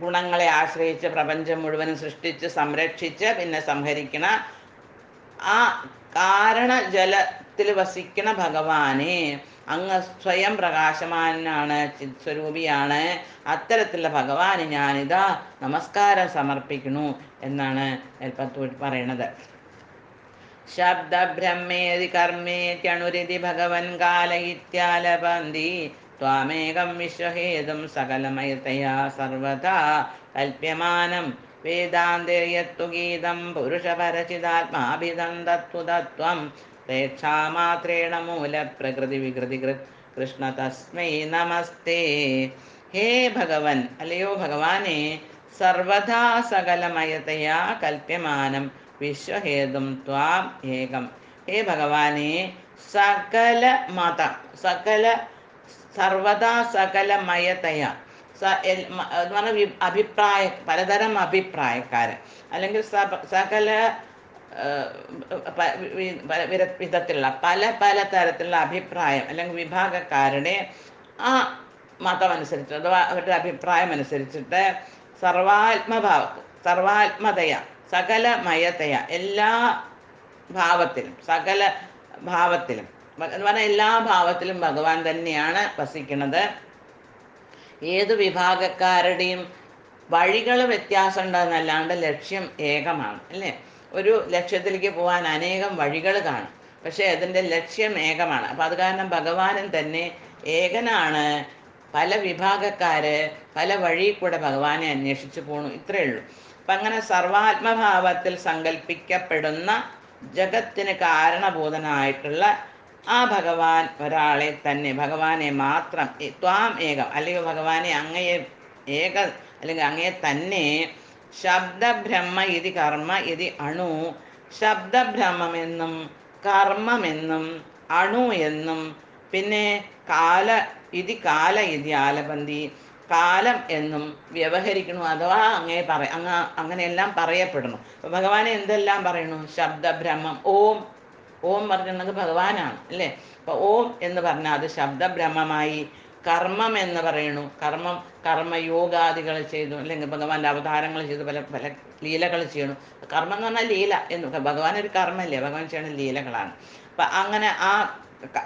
S1: ഗുണങ്ങളെ ആശ്രയിച്ച് പ്രപഞ്ചം മുഴുവനും സൃഷ്ടിച്ച് സംരക്ഷിച്ച് പിന്നെ സംഹരിക്കണ ആ കാരണജലത്തിൽ വസിക്കണ ഭഗവാനെ അങ്ങ് സ്വയം പ്രകാശമാനാണ്, ചിത്സ്വരൂപിയാണ്. അത്തരത്തിലുള്ള ഭഗവാന് ഞാനിതാ നമസ്കാരം സമർപ്പിക്കുന്നു എന്നാണ് എൽപ്പത്തൂർ പറയണത്. ശബ്ദബ്രഹ്മേതി കർമ്മേത്യണുരിതി ഭഗവൻ കാലയിത്യാലപന്തി ത്വാമേകം വിശ്വഹേതും സകലമയതയാ സർവഥാ കൽപ്യമാനം വേദാന്തേയത്തു ഗീതം പുരുഷപരചിതാത്മാഭിധം തത്വതത്വം പ്രേക്ഷാമാത്രേണ മൂലപ്രകൃതി വികൃതികൃത് കൃഷ്ണ തസ്മൈ നമസ്തേ. ഹേ ഭഗവൻ, അല്ലയോ ഭഗവാനെ, സർവഥാ സകലമയതയാ കൽപ്യമാനം വിശ്വഹേതും ത്വാം ഏകം. ഹേ ഭഗവാനെ, സകല മതം സർവതാ സകലമയതയാ എന്ന് പറഞ്ഞ പലതരം അഭിപ്രായക്കാരൻ അല്ലെങ്കിൽ സകല വിധത്തിലുള്ള പല തരത്തിലുള്ള അഭിപ്രായം അല്ലെങ്കിൽ വിഭാഗക്കാരുടെ ആ മതമനുസരിച്ച് അഥവാ അവരുടെ അഭിപ്രായം അനുസരിച്ചിട്ട് സർവാത്മതയ സകലമയതയ എല്ലാ ഭാവത്തിലും സകല ഭാവത്തിലും എന്ന് പറഞ്ഞാൽ എല്ലാ ഭാവത്തിലും ഭഗവാൻ തന്നെയാണ് വസിക്കുന്നത്. ഏതു വിഭാഗക്കാരുടെയും വഴികൾ വ്യത്യാസം ഉണ്ടെന്നല്ലാണ്ട് ലക്ഷ്യം ഏകമാണ് അല്ലേ. ഒരു ലക്ഷ്യത്തിലേക്ക് പോകാൻ അനേകം വഴികൾ കാണും, പക്ഷേ അതിൻ്റെ ലക്ഷ്യം ഏകമാണ്. അപ്പം അത് കാരണം ഭഗവാനും തന്നെ ഏകനാണ്. പല വിഭാഗക്കാര് പല വഴി കൂടെ ഭഗവാനെ അന്വേഷിച്ചു പോണു, ഇത്രയേ ഉള്ളൂ. അപ്പം അങ്ങനെ സർവാത്മഭാവത്തിൽ സങ്കല്പിക്കപ്പെടുന്ന ജഗത്തിന് കാരണഭൂതനായിട്ടുള്ള ആ ഭഗവാൻ ഒരാളെ തന്നെ, ഭഗവാനെ മാത്രം, ത്വാം ഏകം അല്ലെങ്കിൽ ഭഗവാനെ അങ്ങയെ ഏക അല്ലെങ്കിൽ അങ്ങയെ തന്നെ ശബ്ദബ്രഹ്മ ഇതി കർമ്മ ഇതി അണു. ശബ്ദബ്രഹ്മമെന്നും കർമ്മമെന്നും അണു എന്നും പിന്നെ കാല ഇതി ആലബന്ധി കാലം എന്നും വ്യവഹരിക്കണു അഥവാ അങ്ങനെയെല്ലാം പറയപ്പെടുന്നു. അപ്പൊ ഭഗവാനെ എന്തെല്ലാം പറയണു? ശബ്ദബ്രഹ്മം, ഓം. ഓം പറഞ്ഞിട്ടുണ്ടെങ്കിൽ ഭഗവാനാണ് അല്ലേ. അപ്പൊ ഓം എന്ന് പറഞ്ഞാൽ അത് ശബ്ദബ്രഹ്മമായി. കർമ്മം എന്ന് പറയണു, കർമ്മയോഗാദികൾ ചെയ്തു അല്ലെങ്കിൽ ഭഗവാന്റെ അവതാരങ്ങൾ ചെയ്തു പല പല ലീലകൾ ചെയ്യണു. കർമ്മം എന്ന് പറഞ്ഞാൽ ലീല എന്ന്, ഭഗവാൻ ഒരു കർമ്മല്ലേ, ഭഗവാൻ ചെയ്യണ ലീലകളാണ്. അപ്പം അങ്ങനെ ആ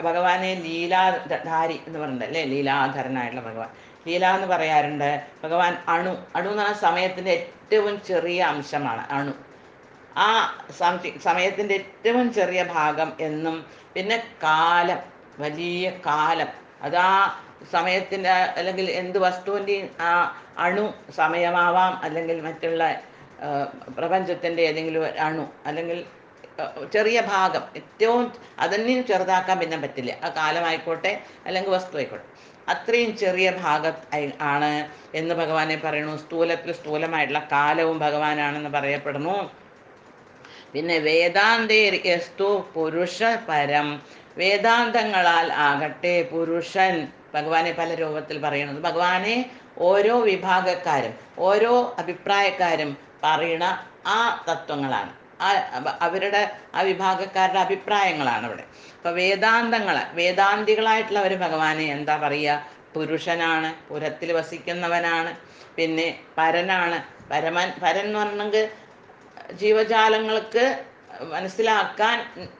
S1: ഭഗവാനെ ലീലാധാരി എന്ന് പറയുന്നുണ്ട് അല്ലേ, ലീലാധരനായിട്ടുള്ള ഭഗവാൻ. ലീല എന്ന് പറയാറുണ്ട്. ഭഗവാൻ അണു എന്ന് പറഞ്ഞാൽ സമയത്തിൻ്റെ ഏറ്റവും ചെറിയ അംശമാണ് അണു. ആ സമയത്തിൻ്റെ ഏറ്റവും ചെറിയ ഭാഗം എന്നും പിന്നെ കാലം, വലിയ കാലം, അതാ സമയത്തിൻ്റെ അല്ലെങ്കിൽ എന്ത് വസ്തുവിൻ്റെയും ആ അണു സമയമാവാം അല്ലെങ്കിൽ മറ്റുള്ള പ്രപഞ്ചത്തിൻ്റെ ഏതെങ്കിലും അണു അല്ലെങ്കിൽ ചെറിയ ഭാഗം, ഏറ്റവും അതിനെയും ചെറുതാക്കാൻ പിന്നെ പറ്റില്ല. ആ കാലമായിക്കോട്ടെ അല്ലെങ്കിൽ വസ്തു ആയിക്കോട്ടെ, അത്രയും ചെറിയ ആണ് എന്ന് ഭഗവാനെ പറയുന്നു. സ്ഥൂലമായിട്ടുള്ള കാലവും ഭഗവാനാണെന്ന് പറയപ്പെടുന്നു. പിന്നെ വേദാന്തേസ്തു പുരുഷ പരം, വേദാന്തങ്ങളാൽ ആകട്ടെ പുരുഷൻ, ഭഗവാനെ പല രൂപത്തിൽ പറയുന്നത്. ഭഗവാനെ ഓരോ വിഭാഗക്കാരും ഓരോ അഭിപ്രായക്കാരും പറയണ ആ തത്വങ്ങളാണ്, അവരുടെ ആ വിഭാഗക്കാരുടെ അഭിപ്രായങ്ങളാണ് ഇവിടെ. അപ്പൊ വേദാന്തികളായിട്ടുള്ളവർ ഭഗവാനെ എന്താ പറയുക? പുരുഷനാണ്, പുരത്തിൽ വസിക്കുന്നവനാണ്, പിന്നെ പരനാണ്. പരൻ എന്ന് പറഞ്ഞെങ്കിൽ ജീവജാലങ്ങൾക്ക് മനസ്സിലാക്കാൻ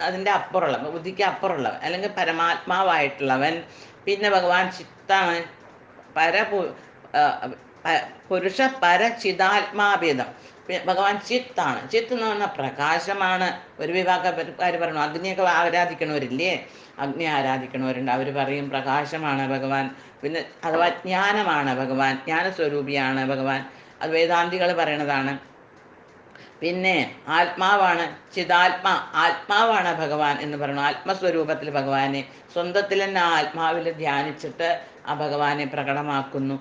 S1: അതിൻ്റെ അപ്പുറമുള്ള, ബുദ്ധിക്ക് അപ്പുറമുള്ളവൻ അല്ലെങ്കിൽ പരമാത്മാവായിട്ടുള്ളവൻ. പിന്നെ ഭഗവാൻ ചിത്താണ്, പുരുഷ പരചിതാത്മാഭേദം. ഭഗവാൻ ചിത്താണ്. ചിത്ത് എന്ന് പറഞ്ഞാൽ പ്രകാശമാണ്. ഒരു വിഭാഗക്കാർ പറഞ്ഞു അഗ്നിയൊക്കെ ആരാധിക്കണവരില്ലേ, അഗ്നി ആരാധിക്കണവരുണ്ട്, അവർ പറയും പ്രകാശമാണ് ഭഗവാൻ. പിന്നെ അഥവാ ജ്ഞാനമാണ് ഭഗവാൻ, ജ്ഞാനസ്വരൂപിയാണ് ഭഗവാൻ, അത് വേദാന്തികൾ പറയണതാണ്. പിന്നെ ആത്മാവാണ്, ആത്മാവാണ് ഭഗവാൻ എന്ന് പറയുന്നു. ആത്മസ്വരൂപത്തിൽ ഭഗവാനെ സ്വന്തത്തിൽ തന്നെ ആത്മാവിൽ ധ്യാനിച്ചിട്ട് ആ ഭഗവാനെ പ്രകടമാക്കുന്നു.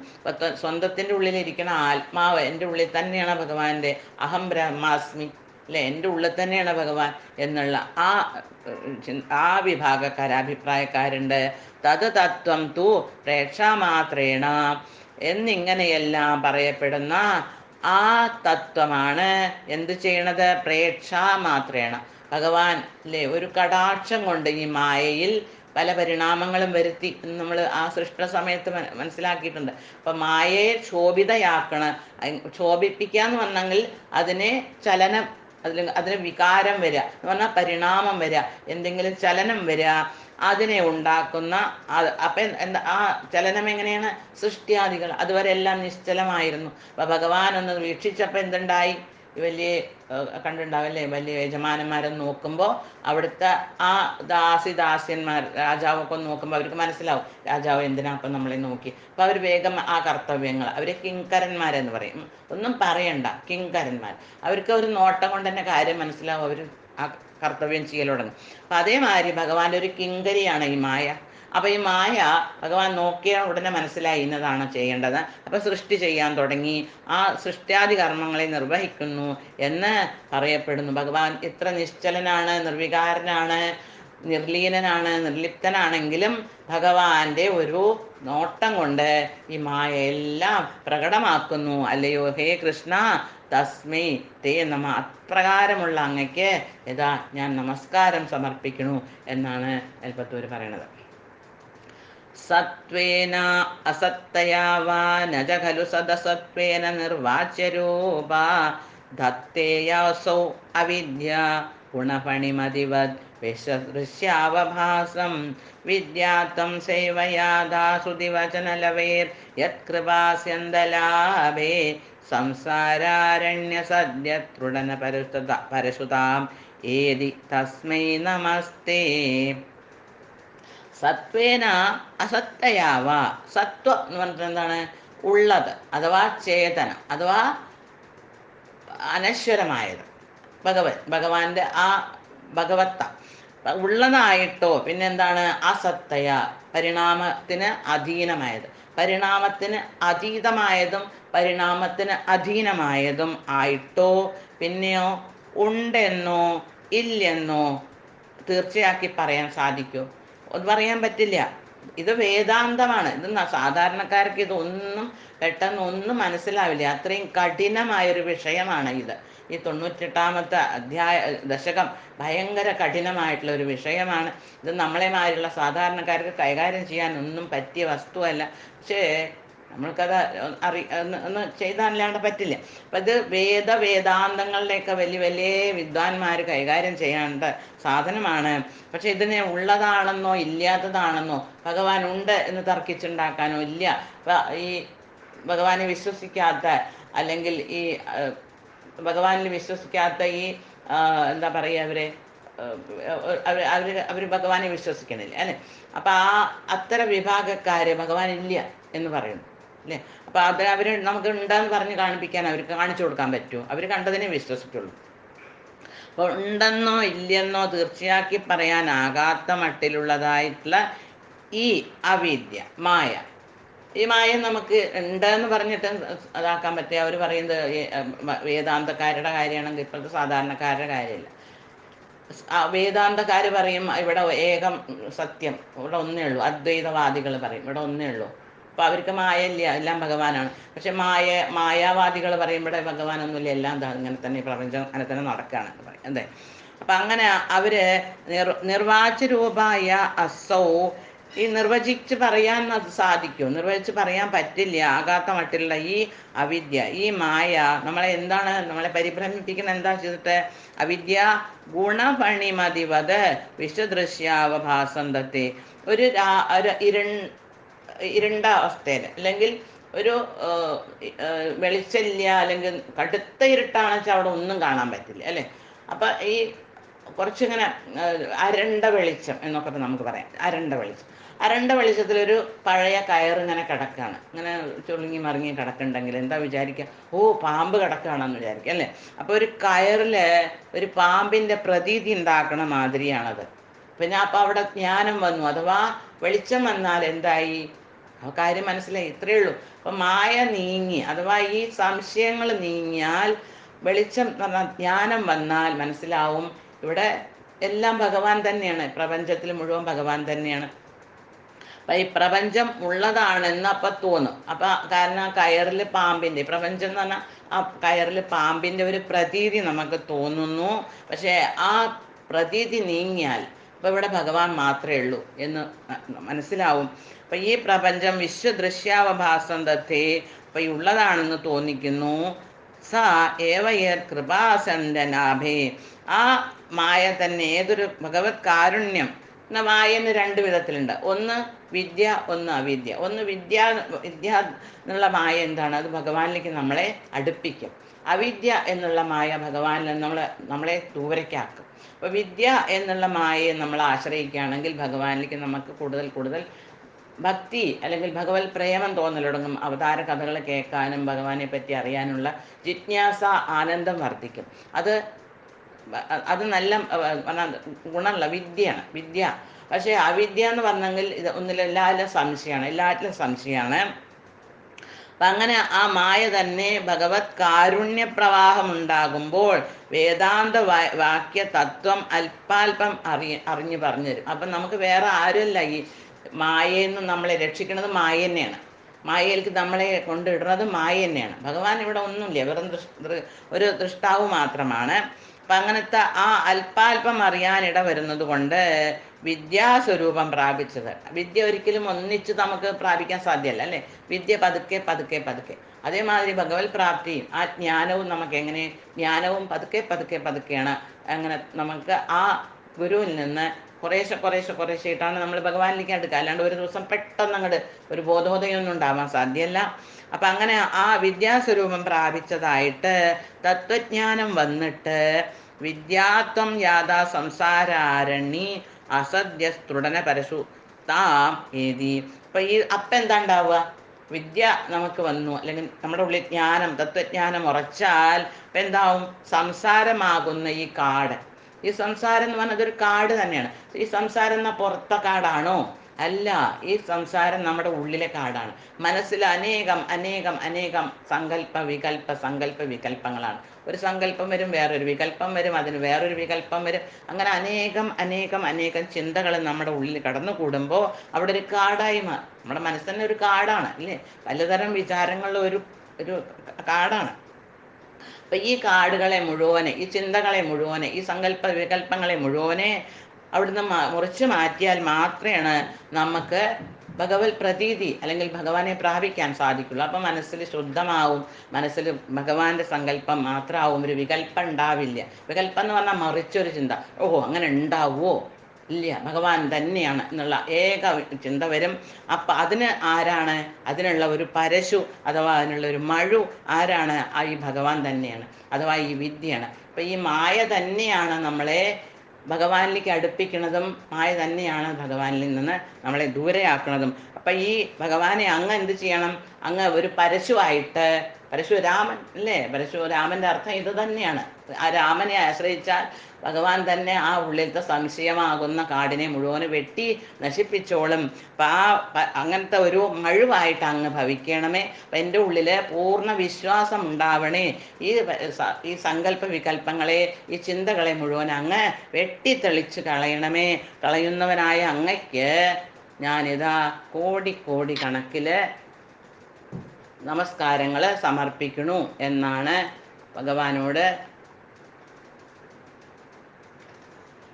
S1: സ്വന്തത്തിൻ്റെ ഉള്ളിലിരിക്കുന്ന ആത്മാവ് എൻ്റെ ഉള്ളിൽ തന്നെയാണ് ഭഗവാന്റെ അഹം ബ്രഹ്മാസ്മി അല്ലെ, എൻ്റെ ഉള്ളിൽ തന്നെയാണ് ഭഗവാൻ എന്നുള്ള ആ അഭിപ്രായക്കാരുണ്ട്. തത് തത്വം തു പ്രേക്ഷാമാത്രേണ എന്നിങ്ങനെയെല്ലാം പറയപ്പെടുന്ന ആ തത്വമാണ് എന്ത് ചെയ്യണത്? പ്രേക്ഷാമാത്രേണ ഭഗവാൻ അല്ലേ ഒരു കടാക്ഷം കൊണ്ട് ഈ മായയിൽ പല പരിണാമങ്ങളും വരുത്തി നമ്മൾ ആ സൃഷ്ട സമയത്ത് മനസ്സിലാക്കിയിട്ടുണ്ട്. അപ്പം മായയെ ക്ഷോഭിപ്പിക്കാന്ന് പറഞ്ഞെങ്കിൽ അതിനെ ചലനം, അതിന് വികാരം വരിക എന്ന് പറഞ്ഞാൽ പരിണാമം വരിക, എന്തെങ്കിലും ചലനം വരിക, അതിനെ ഉണ്ടാക്കുന്ന അപ്പം എന്താ ആ ചലനം എങ്ങനെയാണ്? സൃഷ്ടിയാദികൾ അതുവരെ എല്ലാം നിശ്ചലമായിരുന്നു. അപ്പം ഭഗവാൻ ഒന്ന് വീക്ഷിച്ചപ്പോൾ എന്തുണ്ടായി? വലിയ കണ്ടുണ്ടാവല്ലേ, വലിയ യജമാനന്മാരെ നോക്കുമ്പോൾ അവിടുത്തെ ആ ദാസ്യന്മാർ രാജാവൊക്കെ ഒന്ന് നോക്കുമ്പോൾ അവർക്ക് മനസ്സിലാവും രാജാവ് എന്തിനാ അപ്പം നമ്മളെ നോക്കി. അപ്പം അവർ വേഗം ആ കർത്തവ്യങ്ങൾ, അവർ കിങ്കരന്മാരെന്ന് പറയും, ഒന്നും പറയണ്ട, കിങ്കരന്മാർ. അവർക്ക് ഒരു നോട്ടം കൊണ്ട് തന്നെ കാര്യം മനസ്സിലാവും, അവർ ആ കർത്തവ്യം ചെയ്യൽ തുടങ്ങും. അപ്പം അതേമാതിരി ഭഗവാന്റെ ഒരു കിങ്കരിയാണ് ഈ മായ. അപ്പം ഈ മായ ഭഗവാൻ നോക്കിയ ഉടനെ മനസ്സിലായി ഇന്നതാണ് ചെയ്യേണ്ടത്. അപ്പം സൃഷ്ടി ചെയ്യാൻ തുടങ്ങി, ആ സൃഷ്ടിയാദി കർമ്മങ്ങളെ നിർവഹിക്കുന്നു എന്ന് പറയപ്പെടുന്നു. ഭഗവാൻ ഇത്ര നിശ്ചലനാണ്, നിർവികാരനാണ്, നിർലീനനാണ്, നിർലിപ്തനാണെങ്കിലും ഭഗവാന്റെ ഒരു നോട്ടം കൊണ്ട് ഈ മായയെല്ലാം പ്രകടമാക്കുന്നു. അല്ലയോ ഹേ കൃഷ്ണ, തസ്മൈ തേ നമ, അപ്രകാരമുള്ള അങ്ങയ്ക്ക് യഥാ ഞാൻ നമസ്കാരം സമർപ്പിക്കുന്നു എന്നാണ് എൽപ്പത്തൂർ പറയണത്. സത്വേന അസത്തയാ വാ നജ ഖലു സദസത്വേന നിർവാച്യരൂപ ധത്തേയസൗ അവിദ്യ ഗുണഫണിമതിവദ് വിശ്വദൃശ്യാവഭാസം വിദ്യാത്തം സേവയാദാസുതിവചനലവേർ യത്കൃപാസ്യന്തലാഭേ സംസാരാരണ്യ സദ്യതൃടന പരശുതാം ഏതി തസ്മൈ നമസ്തേ. സത്വേന അസത്തയാവ, സത്വം എന്ന് പറഞ്ഞിട്ട് എന്താണ്? ഉള്ളത് അഥവാ ചേതനം അഥവാ അനശ്വരമായത്, ഭഗവാന്റെ ആ ഭഗവത്ത ഉള്ളതായിട്ടോ പിന്നെന്താണ്? അസത്തയ, പരിണാമത്തിന് അധീനമായത്, പരിണാമത്തിന് അതീതമായതും പരിണാമത്തിന് അധീനമായതും ആയിട്ടോ, പിന്നെയോ ഉണ്ടെന്നോ ഇല്ലെന്നോ തീർച്ചയാക്കി പറയാൻ സാധിക്കുമോ? ഒന്നും പറയാൻ പറ്റില്ല. ഇത് വേദാന്തമാണ്. ഇത് സാധാരണക്കാർക്ക് ഇതൊന്നും പെട്ടെന്ന് ഒന്നും മനസ്സിലാവില്ല. അത്രയും കഠിനമായൊരു വിഷയമാണ് ഇത്. ഈ 98-ാമത്തെ ദശകം ഭയങ്കര കഠിനമായിട്ടുള്ള ഒരു വിഷയമാണ്. ഇത് നമ്മളെമാതിരിയുള്ള സാധാരണക്കാർക്ക് കൈകാര്യം ചെയ്യാൻ ഒന്നും പറ്റിയ വസ്തുവല്ല. പക്ഷേ നമ്മൾക്കത് ഒന്ന് ചെയ്താലല്ലാണ്ട് പറ്റില്ല. അപ്പം ഇത് വേദാന്തങ്ങളിലേക്ക് വലിയ വലിയ വിദ്വാൻമാർ കൈകാര്യം ചെയ്യേണ്ട സാധനമാണ്. പക്ഷെ ഇതിനെ ഉള്ളതാണെന്നോ ഇല്ലാത്തതാണെന്നോ ഭഗവാൻ ഉണ്ട് എന്ന് തർക്കിച്ചുണ്ടാക്കാനോ ഇല്ല. ഈ ഭഗവാനെ വിശ്വസിക്കാത്ത, അല്ലെങ്കിൽ ഈ ഭഗവാനിൽ വിശ്വസിക്കാത്ത ഈ എന്താ പറയുക, അവർ ഭഗവാനെ വിശ്വസിക്കണില്ല അല്ലേ. അപ്പം അത്തരം വിഭാഗക്കാര് ഭഗവാൻ ഇല്ല എന്ന് പറയുന്നു അല്ലേ. അപ്പം അത് അവർ നമുക്ക് ഉണ്ടെന്ന് പറഞ്ഞ് കാണിപ്പിക്കാൻ അവർക്ക് കാണിച്ചു കൊടുക്കാൻ പറ്റുമോ? അവർ കണ്ടതിനെ വിശ്വസിക്കുള്ളൂ. അപ്പോൾ ഉണ്ടെന്നോ ഇല്ലെന്നോ തീർച്ചയാക്കി പറയാനാകാത്ത മട്ടിലുള്ളതായിട്ടുള്ള ഈ അവിദ്യ, മായ, ഈ മായ നമുക്ക് ഉണ്ടെന്ന് പറഞ്ഞിട്ട് അതാക്കാൻ പറ്റുക. അവർ പറയുന്നത് വേദാന്തക്കാരുടെ കാര്യമാണെങ്കിൽ ഇപ്പോഴത്തെ സാധാരണക്കാരുടെ കാര്യമില്ല. വേദാന്തക്കാർ പറയും ഇവിടെ ഏകം സത്യം, ഇവിടെ ഒന്നേ ഉള്ളൂ. അദ്വൈതവാദികൾ പറയും ഇവിടെ ഒന്നേ ഉള്ളൂ. അപ്പോൾ അവർക്ക് മായയില്ല, എല്ലാം ഭഗവാനാണ്. പക്ഷെ മായാവാദികൾ പറയും ഇവിടെ ഭഗവാനൊന്നുമില്ല, എല്ലാം ഇങ്ങനെ തന്നെ പ്രപഞ്ചം അങ്ങനെ തന്നെ നടക്കുകയാണ് എന്ന് പറയും. അതെ. അപ്പം അങ്ങനെ അവർ നിർവാച്യരൂപായ അസൗ, ഈ നിർവചിച്ച് പറയാൻ അത് സാധിക്കും? നിർവചിച്ച് പറയാൻ പറ്റില്ല. ആകാത്ത മട്ടിലുള്ള ഈ അവിദ്യ, ഈ മായ നമ്മളെ എന്താണ്, നമ്മളെ പരിഭ്രമിപ്പിക്കുന്ന എന്താ ചെയ്തിട്ട്? അവിദ്യ ഗുണപണിമതിവത് വിശ്വദൃശ്യാവഭാസന്തത്തെ, ഒരു ഇരുണ്ട അവസ്ഥയിൽ, അല്ലെങ്കിൽ ഒരു വെളിച്ചമില്ല, അല്ലെങ്കിൽ കടുത്ത ഇരുട്ടാണെന്ന് വെച്ചാൽ അവിടെ ഒന്നും കാണാൻ പറ്റില്ല അല്ലേ. അപ്പം ഈ കുറച്ചിങ്ങനെ അരണ്ട വെളിച്ചം എന്നൊക്കെ നമുക്ക് പറയാം. അരണ്ട വെളിച്ചത്തിലൊരു പഴയ കയറിങ്ങനെ കിടക്കുകയാണ്, ഇങ്ങനെ ചുളുങ്ങി മറിങ്ങി കിടക്കുന്നുണ്ടെങ്കിൽ എന്താ വിചാരിക്കുക? ഓ, പാമ്പ് കിടക്കുകയാണെന്ന് വിചാരിക്കുക അല്ലേ. അപ്പോൾ ഒരു കയറിൽ ഒരു പാമ്പിൻ്റെ പ്രതീതി ഉണ്ടാക്കണ മാതിരിയാണത്. പിന്നെ അപ്പം അവിടെ ജ്ഞാനം വന്നു, അഥവാ വെളിച്ചം വന്നാൽ എന്തായി? ആ കാര്യം മനസ്സിലായി, ഇത്രയേ ഉള്ളൂ. അപ്പം മായ നീങ്ങി, അഥവാ ഈ സംശയങ്ങൾ നീങ്ങിയാൽ, വെളിച്ചം പറഞ്ഞാൽ ജ്ഞാനം വന്നാൽ മനസ്സിലാവും ഇവിടെ എല്ലാം ഭഗവാൻ തന്നെയാണ്, പ്രപഞ്ചത്തിൽ മുഴുവൻ ഭഗവാൻ തന്നെയാണ്. അപ്പം ഈ പ്രപഞ്ചം ഉള്ളതാണെന്ന് അപ്പം തോന്നും. അപ്പം കാരണം ആ കയറിൽ പാമ്പിൻ്റെ, പ്രപഞ്ചം എന്ന് പറഞ്ഞാൽ ആ കയറിൽ പാമ്പിൻ്റെ ഒരു പ്രതീതി നമുക്ക് തോന്നുന്നു. പക്ഷേ ആ പ്രതീതി നീങ്ങിയാൽ അപ്പം ഇവിടെ ഭഗവാൻ മാത്രമേ ഉള്ളൂ എന്ന് മനസ്സിലാവും. അപ്പം ഈ പ്രപഞ്ചം വിശ്വദൃശ്യാവഭാസം തത്തേ, അപ്പം ഈ ഉള്ളതാണെന്ന് തോന്നിക്കുന്നു. സ ഏവയർ കൃപാസന്തനാഭേ, ആ മായ തന്നെ, ഏതൊരു ഭഗവത് കാരുണ്യം. മായെന്ന് രണ്ട് വിധത്തിലുണ്ട്, ഒന്ന് വിദ്യ, ഒന്ന് അവിദ്യ. ഒന്ന് വിദ്യ എന്നുള്ള മായ എന്താണ്? അത് ഭഗവാനിലേക്ക് നമ്മളെ അടുപ്പിക്കും. അവിദ്യ എന്നുള്ള മായ ഭഗവാനിൽ നമ്മളെ ദൂരയ്ക്കാക്കും. അപ്പോൾ വിദ്യ എന്നുള്ള മായയെ നമ്മൾ ആശ്രയിക്കുകയാണെങ്കിൽ ഭഗവാനിലേക്ക് നമുക്ക് കൂടുതൽ കൂടുതൽ ഭക്തി അല്ലെങ്കിൽ ഭഗവത് പ്രേമം തോന്നലൊടങ്ങും. അവതാര കഥകൾ കേൾക്കാനും ഭഗവാനെ പറ്റി അറിയാനുള്ള ജിജ്ഞാസ, ആനന്ദം വർദ്ധിക്കും. അത് നല്ല ഗുണമുള്ള വിദ്യയാണ്, വിദ്യ. പക്ഷേ അവിദ്യ എന്ന് പറഞ്ഞെങ്കിൽ ഇത് എല്ലാറ്റിലും സംശയമാണ്. അപ്പം അങ്ങനെ ആ മായ തന്നെ ഭഗവത് കാരുണ്യ പ്രവാഹം ഉണ്ടാകുമ്പോൾ വേദാന്ത വാക്യ തത്വം അല്പാൽപം അറിഞ്ഞു പറഞ്ഞു തരും. അപ്പം നമുക്ക് വേറെ ആരുമല്ല ഈ മായയിൽ നിന്ന് നമ്മളെ രക്ഷിക്കുന്നത്, മായ തന്നെയാണ്. മായയിലേക്ക് നമ്മളെ കൊണ്ടിടുന്നത് മായ തന്നെയാണ്. ഭഗവാൻ ഇവിടെ ഒന്നുമില്ല, വെറും ഒരു ദൃഷ്ടാവ് മാത്രമാണ്. അപ്പം അങ്ങനത്തെ ആ അല്പാൽപം അറിയാനിട വരുന്നത് കൊണ്ട് വിദ്യാസ്വരൂപം പ്രാപിച്ചത്. വിദ്യ ഒരിക്കലും ഒന്നിച്ച് നമുക്ക് പ്രാപിക്കാൻ സാധ്യമല്ല അല്ലേ. വിദ്യ പതുക്കെ പതുക്കെ പതുക്കെ. അതേമാതിരി ഭഗവത് പ്രാപ്തിയും ആ ജ്ഞാനവും നമുക്ക് എങ്ങനെ? ജ്ഞാനവും പതുക്കെ പതുക്കെ പതുക്കെയാണ്. അങ്ങനെ നമുക്ക് ആ ഗുരുവിൽ നിന്ന് കുറേശ്ശെ ഇട്ടാണ് നമ്മൾ ഭഗവാനിലേക്ക് അടുക്കുക. അല്ലാണ്ട് ഒരു ദിവസം പെട്ടെന്ന് അങ്ങോട്ട് ഒരു ബോധോദയമൊന്നും ഉണ്ടാവാൻ സാധ്യമല്ല. അപ്പം അങ്ങനെ ആ വിദ്യാസ്വരൂപം പ്രാപിച്ചതായിട്ട് തത്വജ്ഞാനം വന്നിട്ട് വിദ്യാത്വം യാഥാ സംസാരാരണി അസദ്യസ്തുടന പരശു താം ഏതി. അപ്പം എന്താ ഉണ്ടാവുക? വിദ്യ നമുക്ക് വന്നു, അല്ലെങ്കിൽ നമ്മുടെ ഉള്ളിൽ ജ്ഞാനം, തത്വജ്ഞാനം ഉറച്ചാൽ ഇപ്പം എന്താവും? സംസാരമാകുന്ന ഈ കാട്, ഈ സംസാരം എന്ന് പറഞ്ഞത് ഒരു കാട് തന്നെയാണ്. ഈ സംസാരം എന്ന പുറത്തെ കാടാണോ? അല്ല, ഈ സംസാരം നമ്മുടെ ഉള്ളിലെ കാടാണ്. മനസ്സിൽ അനേകം അനേകം അനേകം സങ്കല്പ വികല്പങ്ങളാണ്. ഒരു സങ്കല്പം വരും, വേറൊരു വികല്പം വരും, അതിന് വേറൊരു വികല്പം വരും. അങ്ങനെ അനേകം അനേകം അനേകം ചിന്തകൾ നമ്മുടെ ഉള്ളിൽ കടന്നു കൂടുമ്പോൾ അവിടെ ഒരു കാടായി മാറും. നമ്മുടെ മനസ്സ് തന്നെ ഒരു കാടാണ് അല്ലേ. പലതരം വിചാരങ്ങളുടെ ഒരു കാടാണ്. അപ്പം ഈ കാടുകളെ മുഴുവനെ, ഈ ചിന്തകളെ മുഴുവനെ, ഈ സങ്കല്പ വികല്പങ്ങളെ മുഴുവനെ അവിടുന്ന് മുറിച്ച് മാറ്റിയാൽ മാത്രമാണ് നമുക്ക് ഭഗവത് പ്രതീതി അല്ലെങ്കിൽ ഭഗവാനെ പ്രാപിക്കാൻ സാധിക്കുള്ളൂ. അപ്പം മനസ്സിൽ ശുദ്ധമാവും, മനസ്സിൽ ഭഗവാന്റെ സങ്കല്പം മാത്രമാവും, ഒരു വികല്പം ഉണ്ടാവില്ല. വികല്പം എന്ന് പറഞ്ഞാൽ മറിച്ചൊരു ചിന്ത, ഓഹോ അങ്ങനെ ഉണ്ടാവുമോ? ഇല്ല, ഭഗവാൻ തന്നെയാണ് എന്നുള്ള ഏക ചിന്ത വരും. അപ്പം അതിന് ആരാണ്? അതിനുള്ള ഒരു പരശു അഥവാ അതിനുള്ള ഒരു മഴു ആരാണ്? ഈ ഭഗവാൻ തന്നെയാണ്, അഥവാ ഈ വിദ്യയാണ്. അപ്പം ഈ മായ തന്നെയാണ് നമ്മളെ ഭഗവാനിലേക്ക് അടുപ്പിക്കുന്നതും, മായ തന്നെയാണ് ഭഗവാനിൽ നിന്ന് നമ്മളെ ദൂരെയാക്കുന്നതും. അപ്പം ഈ ഭഗവാനെ അങ്ങ് എന്ത് ചെയ്യണം? അങ്ങ് ഒരു പരശുവായിട്ട്, പരശുരാമൻ അല്ലേ, പരശുരാമൻ്റെ അർത്ഥം ഇത് തന്നെയാണ്. ആ രാമനെ ആശ്രയിച്ചാൽ ഭഗവാൻ തന്നെ ആ ഉള്ളിലത്തെ സംശയമാകുന്ന കാടിനെ മുഴുവന് വെട്ടി നശിപ്പിച്ചോളും. അപ്പം അങ്ങനത്തെ ഒരു മഴുവായിട്ട് അങ്ങ് ഭവിക്കണമേ. അപ്പം എൻ്റെ ഉള്ളിൽ പൂർണ്ണ വിശ്വാസം ഉണ്ടാവണേ. ഈ സങ്കല്പ വികല്പങ്ങളെ, ഈ ചിന്തകളെ മുഴുവൻ അങ്ങ് വെട്ടിത്തെളിച്ച് കളയണമേ. കളയുന്നവനായ അങ്ങയ്ക്ക് ഞാനിതാ കോടി കണക്കിൽ നമസ്കാരങ്ങൾ സമർപ്പിക്കണു എന്നാണ് ഭഗവാനോട്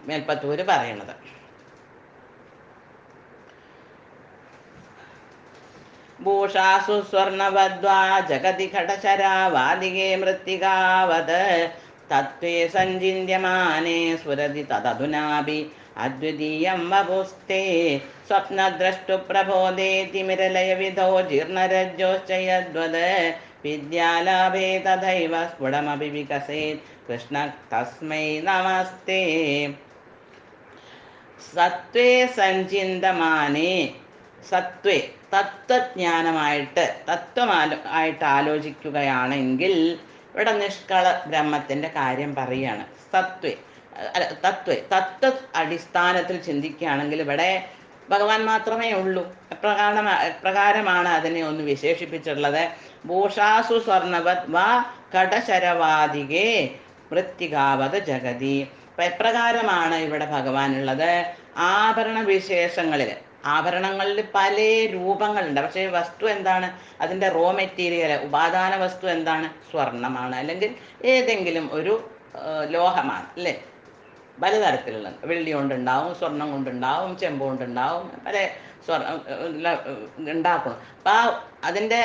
S1: മേൽപ്പത്തൂര് പറയണത്. ഭൂഷാസു സ്വർണവദ്വാ ജഗതി ഘടശരാവാദികേ മൃത്തികാവത് തത്വേ സഞ്ചിന്യമാനേ സ്ഫുരതി തദധുനാഭി അദ്വിതീയം വപുസ്തേ സ്വപ്നദ്രഷ്ടു പ്രബോധേ തിമിരലയവിധോ ജീർണരജ്ജോശ്ചയദ്വത് വിദ്യാലാഭേ തഥൈവ സ്ഫുടമപി വികസേത് കൃഷ്ണ തസ്മൈ നമസ്തേ. സത്വേ സഞ്ചിന്തമാനേ, സത്വേ തത്വജ്ഞാനമായിട്ട് തത്വമായിട്ട് ആലോചിക്കുകയാണെങ്കിൽ ഇവിടെ നിഷ്കള ബ്രഹ്മത്തിൻ്റെ കാര്യം പറയുകയാണ്. സത്വേ അല്ല തത്വേ തത്വ അടിസ്ഥാനത്തിൽ ചിന്തിക്കുകയാണെങ്കിൽ ഇവിടെ ഭഗവാൻ മാത്രമേ ഉള്ളൂ. എപ്രകാരമാണ് അതിനെ ഒന്ന് വിശേഷിപ്പിച്ചിട്ടുള്ളത്? ഭൂഷാസു സ്വർണവത് വാ കടശരവാദികേ മൃത്തികാവത് ജഗതി. അപ്പം എപ്രകാരമാണ് ഇവിടെ ഭഗവാൻ ഉള്ളത്? ആഭരണ വിശേഷങ്ങളിൽ, ആഭരണങ്ങളിൽ പല രൂപങ്ങളുണ്ട്. പക്ഷേ വസ്തു എന്താണ്? അതിൻ്റെ റോ മെറ്റീരിയൽ, ഉപാദാന വസ്തു എന്താണ്? സ്വർണമാണ്, അല്ലെങ്കിൽ ഏതെങ്കിലും ഒരു ലോഹമാണ്, അല്ലേ? പലതരത്തിലുള്ള വെള്ളി കൊണ്ടുണ്ടാവും, സ്വർണം കൊണ്ടുണ്ടാവും, ചെമ്പ് കൊണ്ടുണ്ടാവും, പല ഉണ്ടാക്കണം. അപ്പം അതിൻ്റെ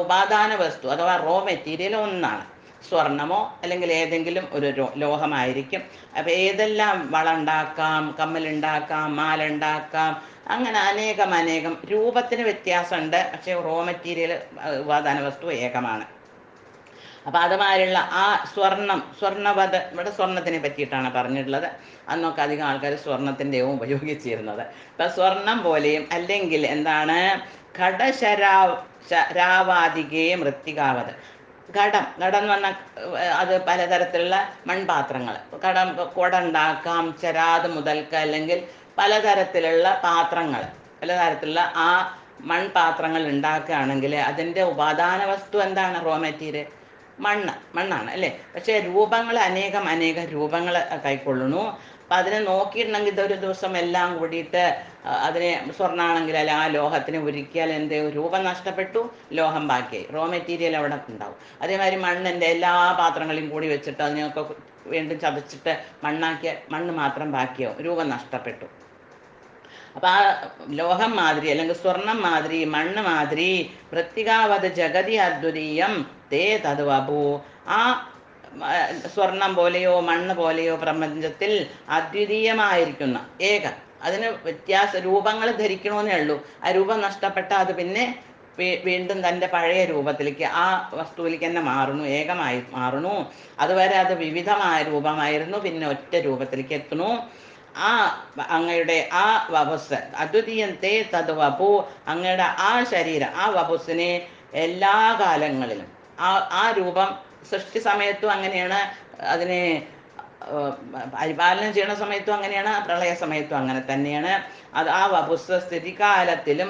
S1: ഉപാദാന വസ്തു അഥവാ റോ മെറ്റീരിയൽ ഒന്നാണ്. സ്വർണമോ അല്ലെങ്കിൽ ഏതെങ്കിലും ഒരു ലോഹമായിരിക്കും. അപ്പം ഏതെല്ലാം വള ഉണ്ടാക്കാം, കമ്മലുണ്ടാക്കാം, മാല ഉണ്ടാക്കാം, അങ്ങനെ അനേകം രൂപത്തിന് വ്യത്യാസമുണ്ട്. പക്ഷേ റോ മെറ്റീരിയൽ ഉപാദാന വസ്തു ഏകമാണ്. അപ്പം അതുമാതിരിയുള്ള ആ സ്വർണ്ണവധ, ഇവിടെ സ്വർണത്തിനെ പറ്റിയിട്ടാണ് പറഞ്ഞിട്ടുള്ളത്. അന്നൊക്കെ അധികം ആൾക്കാർ സ്വർണത്തിൻ്റെയും ഉപയോഗിച്ചിരുന്നത്. അപ്പം സ്വർണം പോലെയും അല്ലെങ്കിൽ എന്താണ് ഘടശരാവാദികേ മൃത്തികാവത്. ഘടം എന്ന് പറഞ്ഞാൽ അത് പലതരത്തിലുള്ള മൺപാത്രങ്ങൾ, കുട ഉണ്ടാക്കാം, ചെരാത് മുതൽക്ക്, അല്ലെങ്കിൽ പലതരത്തിലുള്ള പാത്രങ്ങൾ, പലതരത്തിലുള്ള ആ മൺപാത്രങ്ങൾ ഉണ്ടാക്കുകയാണെങ്കിൽ അതിൻ്റെ ഉപാദാന വസ്തു എന്താണ്? റോ മെറ്റീരിയൽ മണ്ണാണ്, അല്ലേ? പക്ഷേ രൂപങ്ങൾ അനേകം രൂപങ്ങൾ കൈക്കൊള്ളുന്നു. അപ്പം അതിനെ നോക്കിയിട്ടുണ്ടെങ്കിൽ ഇതൊരു ദിവസം എല്ലാം കൂടിയിട്ട് അതിനെ സ്വർണ്ണമാണെങ്കിൽ അല്ല ആ ലോഹത്തിനെ ഉരുക്കിയാൽ എന്ത് രൂപം നഷ്ടപ്പെട്ടു, ലോഹം ബാക്കിയായി, റോ മെറ്റീരിയൽ അവിടെ ഉണ്ടാവും. അതേമാതിരി മണ്ണിൻ്റെ എല്ലാ പാത്രങ്ങളെയും കൂടി വെച്ചിട്ട് അതിനെയൊക്കെ വീണ്ടും ചതച്ചിട്ട് മണ്ണാക്കിയ മണ്ണ് മാത്രം ബാക്കിയാവും, രൂപം നഷ്ടപ്പെട്ടു. അപ്പം ആ ലോഹം മാതിരി അല്ലെങ്കിൽ സ്വർണം മാതിരി മണ്ണ് മാതിരി വൃത്തികാവത് ജഗതി അദ്വിതീയം തേ തത് വപു. ആ സ്വർണം പോലെയോ മണ്ണ് പോലെയോ പ്രപഞ്ചത്തിൽ അദ്വിതീയമായിരിക്കുന്ന അതിന് രൂപങ്ങൾ ധരിക്കണമെന്നേ ഉള്ളൂ. ആ രൂപം നഷ്ടപ്പെട്ട അത് പിന്നെ വീണ്ടും തൻ്റെ പഴയ രൂപത്തിലേക്ക് ആ വസ്തുവിലേക്ക് തന്നെ മാറുന്നു, ഏകമായി മാറുന്നു. അതുവരെ അത് വിവിധമായ രൂപമായിരുന്നു, പിന്നെ ഒറ്റ രൂപത്തിലേക്ക് എത്തുന്നു. ആ അങ്ങയുടെ ആ വപുസ് അദ്വിതീയം തേ തത് വപു, അങ്ങയുടെ ആ ശരീരം, ആ വപുസിനെ എല്ലാ കാലങ്ങളിലും ആ രൂപം സൃഷ്ടി സമയത്തും അങ്ങനെയാണ്, അതിനെ പരിപാലനം ചെയ്യുന്ന സമയത്തും അങ്ങനെയാണ്, പ്രളയ സമയത്തും അങ്ങനെ തന്നെയാണ്. അത് ആ വപുസ് സ്ഥിതികാലത്തിലും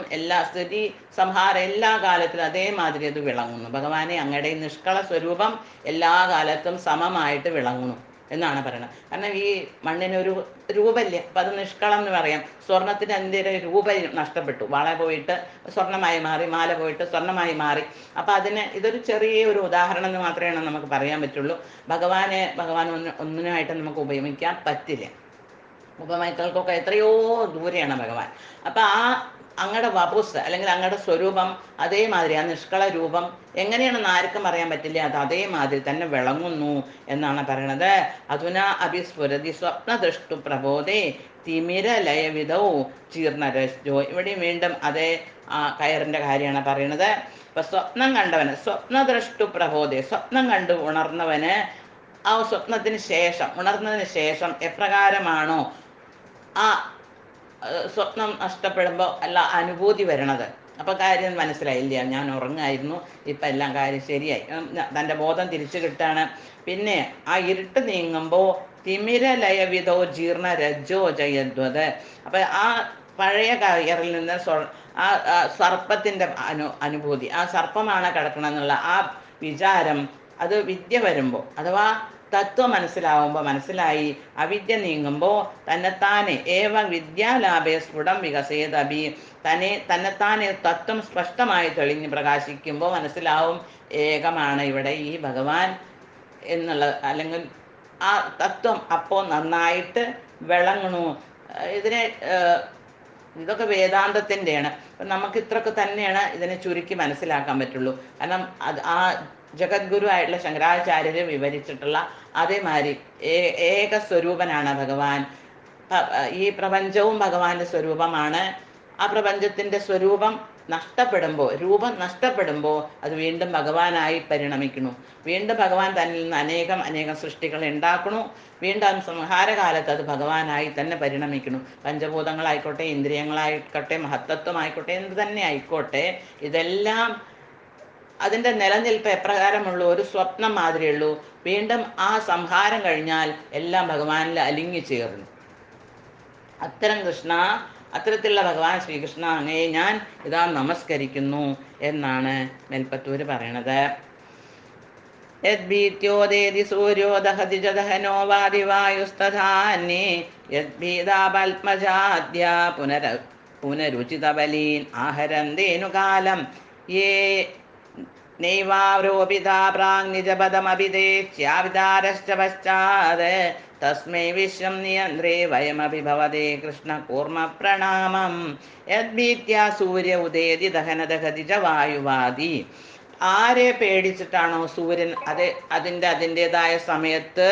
S1: സ്ഥിതി സംഹാരം എല്ലാ കാലത്തിലും അതേമാതിരി അത് വിളങ്ങുന്നു. ഭഗവാനെ അങ്ങയുടെ നിഷ്കള സ്വരൂപം എല്ലാ കാലത്തും സമമായിട്ട് വിളങ്ങുന്നു എന്നാണ് പറയുന്നത്. കാരണം ഈ മണ്ണിനൊരു രൂപമില്ല, അപ്പം അത് നിഷ്കളം എന്ന് പറയാം. സ്വർണത്തിന് അതിൻ്റെ രൂപം നഷ്ടപ്പെട്ടു, വള പോയിട്ട് സ്വർണ്ണമായി മാറി, മാല പോയിട്ട് സ്വർണ്ണമായി മാറി. അപ്പം ഇതൊരു ചെറിയൊരു ഉദാഹരണം എന്ന് മാത്രമേ നമുക്ക് പറയാൻ പറ്റുള്ളൂ. ഭഗവാൻ ഒന്നിനുമായിട്ട് നമുക്ക് ഉപയോഗിക്കാൻ പറ്റില്ല. ഉപമക്കൾക്കൊക്കെ എത്രയോ ദൂരെയാണ് ഭഗവാൻ. അപ്പം അങ്ങയുടെ വപുസ് അല്ലെങ്കിൽ അങ്ങയുടെ സ്വരൂപം അതേമാതിരി, ആ നിഷ്കള രൂപം എങ്ങനെയാണെന്ന് ആർക്കും അറിയാൻ പറ്റില്ല, അത് അതേമാതിരി തന്നെ വിളങ്ങുന്നു എന്നാണ് പറയണത്. അധുന അഭിസ്ഫുരതി സ്വപ്നദൃഷ്ടു പ്രബോധേ തിമിരലയവിധൗ ജീർണരജ്ജോ. ഇവിടെയും വീണ്ടും അതേ കയറിൻ്റെ കാര്യമാണ് പറയണത്. ഇപ്പം സ്വപ്നം കണ്ടവന്, സ്വപ്നദൃഷ്ടു പ്രബോധേ, സ്വപ്നം കണ്ടു ഉണർന്നവന് ആ സ്വപ്നത്തിന് ശേഷം, ഉണർന്നതിന് ശേഷം എപ്രകാരമാണോ ആ സ്വപ്നം നഷ്ടപ്പെടുമ്പോൾ അല്ല അനുഭൂതി വരണത്. അപ്പോൾ കാര്യം മനസ്സിലായില്ല, ഞാൻ ഉറങ്ങായിരുന്നു, ഇപ്പം എല്ലാം കാര്യം ശരിയായി, തൻ്റെ ബോധം തിരിച്ചു കിട്ടാണ്. പിന്നെ ആ ഇരുട്ട് നീങ്ങുമ്പോൾ തിമിരലയവിധോ ജീർണ രജ്ജോ ജയദ്വത്. അപ്പം ആ പഴയ കയറിൽ നിന്ന് ആ സർപ്പത്തിൻ്റെ അനുഭൂതി, ആ സർപ്പമാണ് കിടക്കണമെന്നുള്ള ആ വിചാരം, അത് വിദ്യ വരുമ്പോൾ അഥവാ തത്വം മനസ്സിലാവുമ്പോൾ മനസ്സിലായി, അവിദ്യ നീങ്ങുമ്പോൾ തന്നെത്താനെ ഏവം വിദ്യാലാഭേ സ്ഫുടം വികസേതഭി, തന്നെത്താനെ തത്വം സ്പഷ്ടമായി തെളിഞ്ഞ് പ്രകാശിക്കുമ്പോൾ മനസ്സിലാവും ഏകമാണ് ഇവിടെ ഈ ഭഗവാൻ എന്നുള്ളത്, അല്ലെങ്കിൽ ആ തത്വം അപ്പോൾ നന്നായിട്ട് വിളങ്ങണു. ഇതൊക്കെ വേദാന്തത്തിൻ്റെയാണ്. അപ്പം നമുക്ക് ഇത്രയൊക്കെ തന്നെയാണ് ഇതിനെ ചുരുക്കി മനസ്സിലാക്കാൻ പറ്റുള്ളൂ. കാരണം ആ ജഗദ്ഗുരു ആയിട്ടുള്ള ശങ്കരാചാര്യർ വിവരിച്ചിട്ടുള്ള അതേമാതിരി ഏകസ്വരൂപനാണ് ഭഗവാൻ. ഈ പ്രപഞ്ചവും ഭഗവാന്റെ സ്വരൂപമാണ്. ആ പ്രപഞ്ചത്തിൻ്റെ സ്വരൂപം നഷ്ടപ്പെടുമ്പോൾ, രൂപം നഷ്ടപ്പെടുമ്പോൾ അത് വീണ്ടും ഭഗവാനായി പരിണമിക്കുന്നു. വീണ്ടും ഭഗവാൻ തന്നിൽ നിന്ന് അനേകം സൃഷ്ടികൾ ഉണ്ടാക്കുന്നു. വീണ്ടും സംഹാരകാലത്ത് അത് ഭഗവാനായി തന്നെ പരിണമിക്കുന്നു. പഞ്ചഭൂതങ്ങളായിക്കോട്ടെ, ഇന്ദ്രിയങ്ങളായിക്കോട്ടെ, മഹത്തത്വമായിക്കോട്ടെ, എന്ത് തന്നെ ആയിക്കോട്ടെ, ഇതെല്ലാം അതിൻ്റെ നിലനിൽപ്പ് എപ്രകാരമുള്ളൂ? ഒരു സ്വപ്നം മാതിരിയുള്ളൂ. വീണ്ടും ആ സംഹാരം കഴിഞ്ഞാൽ എല്ലാം ഭഗവാനിൽ അലിഞ്ഞു ചേർന്നു. അത്തരത്തിലുള്ള ഭഗവാൻ ശ്രീകൃഷ്ണ, അങ്ങയെ ഞാൻ ഇതാ നമസ്കരിക്കുന്നു എന്നാണ് മേൽപ്പത്തൂര് പറയണത്. യദ്ഭീത്യോദേതി സൂര്യോ ദഹതി ജദഹനോ വാദിവായുസ്തധാന്യേ യദ്ഭീതാപത്മജാദ്യ പുനരുചിതബലീൻ ആഹരന്തേനുകാലം യേ നൈവാരോപിതാ പ്രാങ് നിജപദമഭിദേശ്യാവിതാരശ്ച പശ്ചാത് തസ്മൈ വിശ്വം നിയന്ത്രേ വയമപി ഭവതേ കൃഷ്ണ കൂർമ്മ പ്രണാമം. യദ്ഭീത്യാ സൂര്യ ഉദേതി ദഹനദഹതി ച വായുവാദി. ആരെ പേടിച്ചിട്ടാണോ സൂര്യൻ അതിൻ്റെതായ സമയത്ത്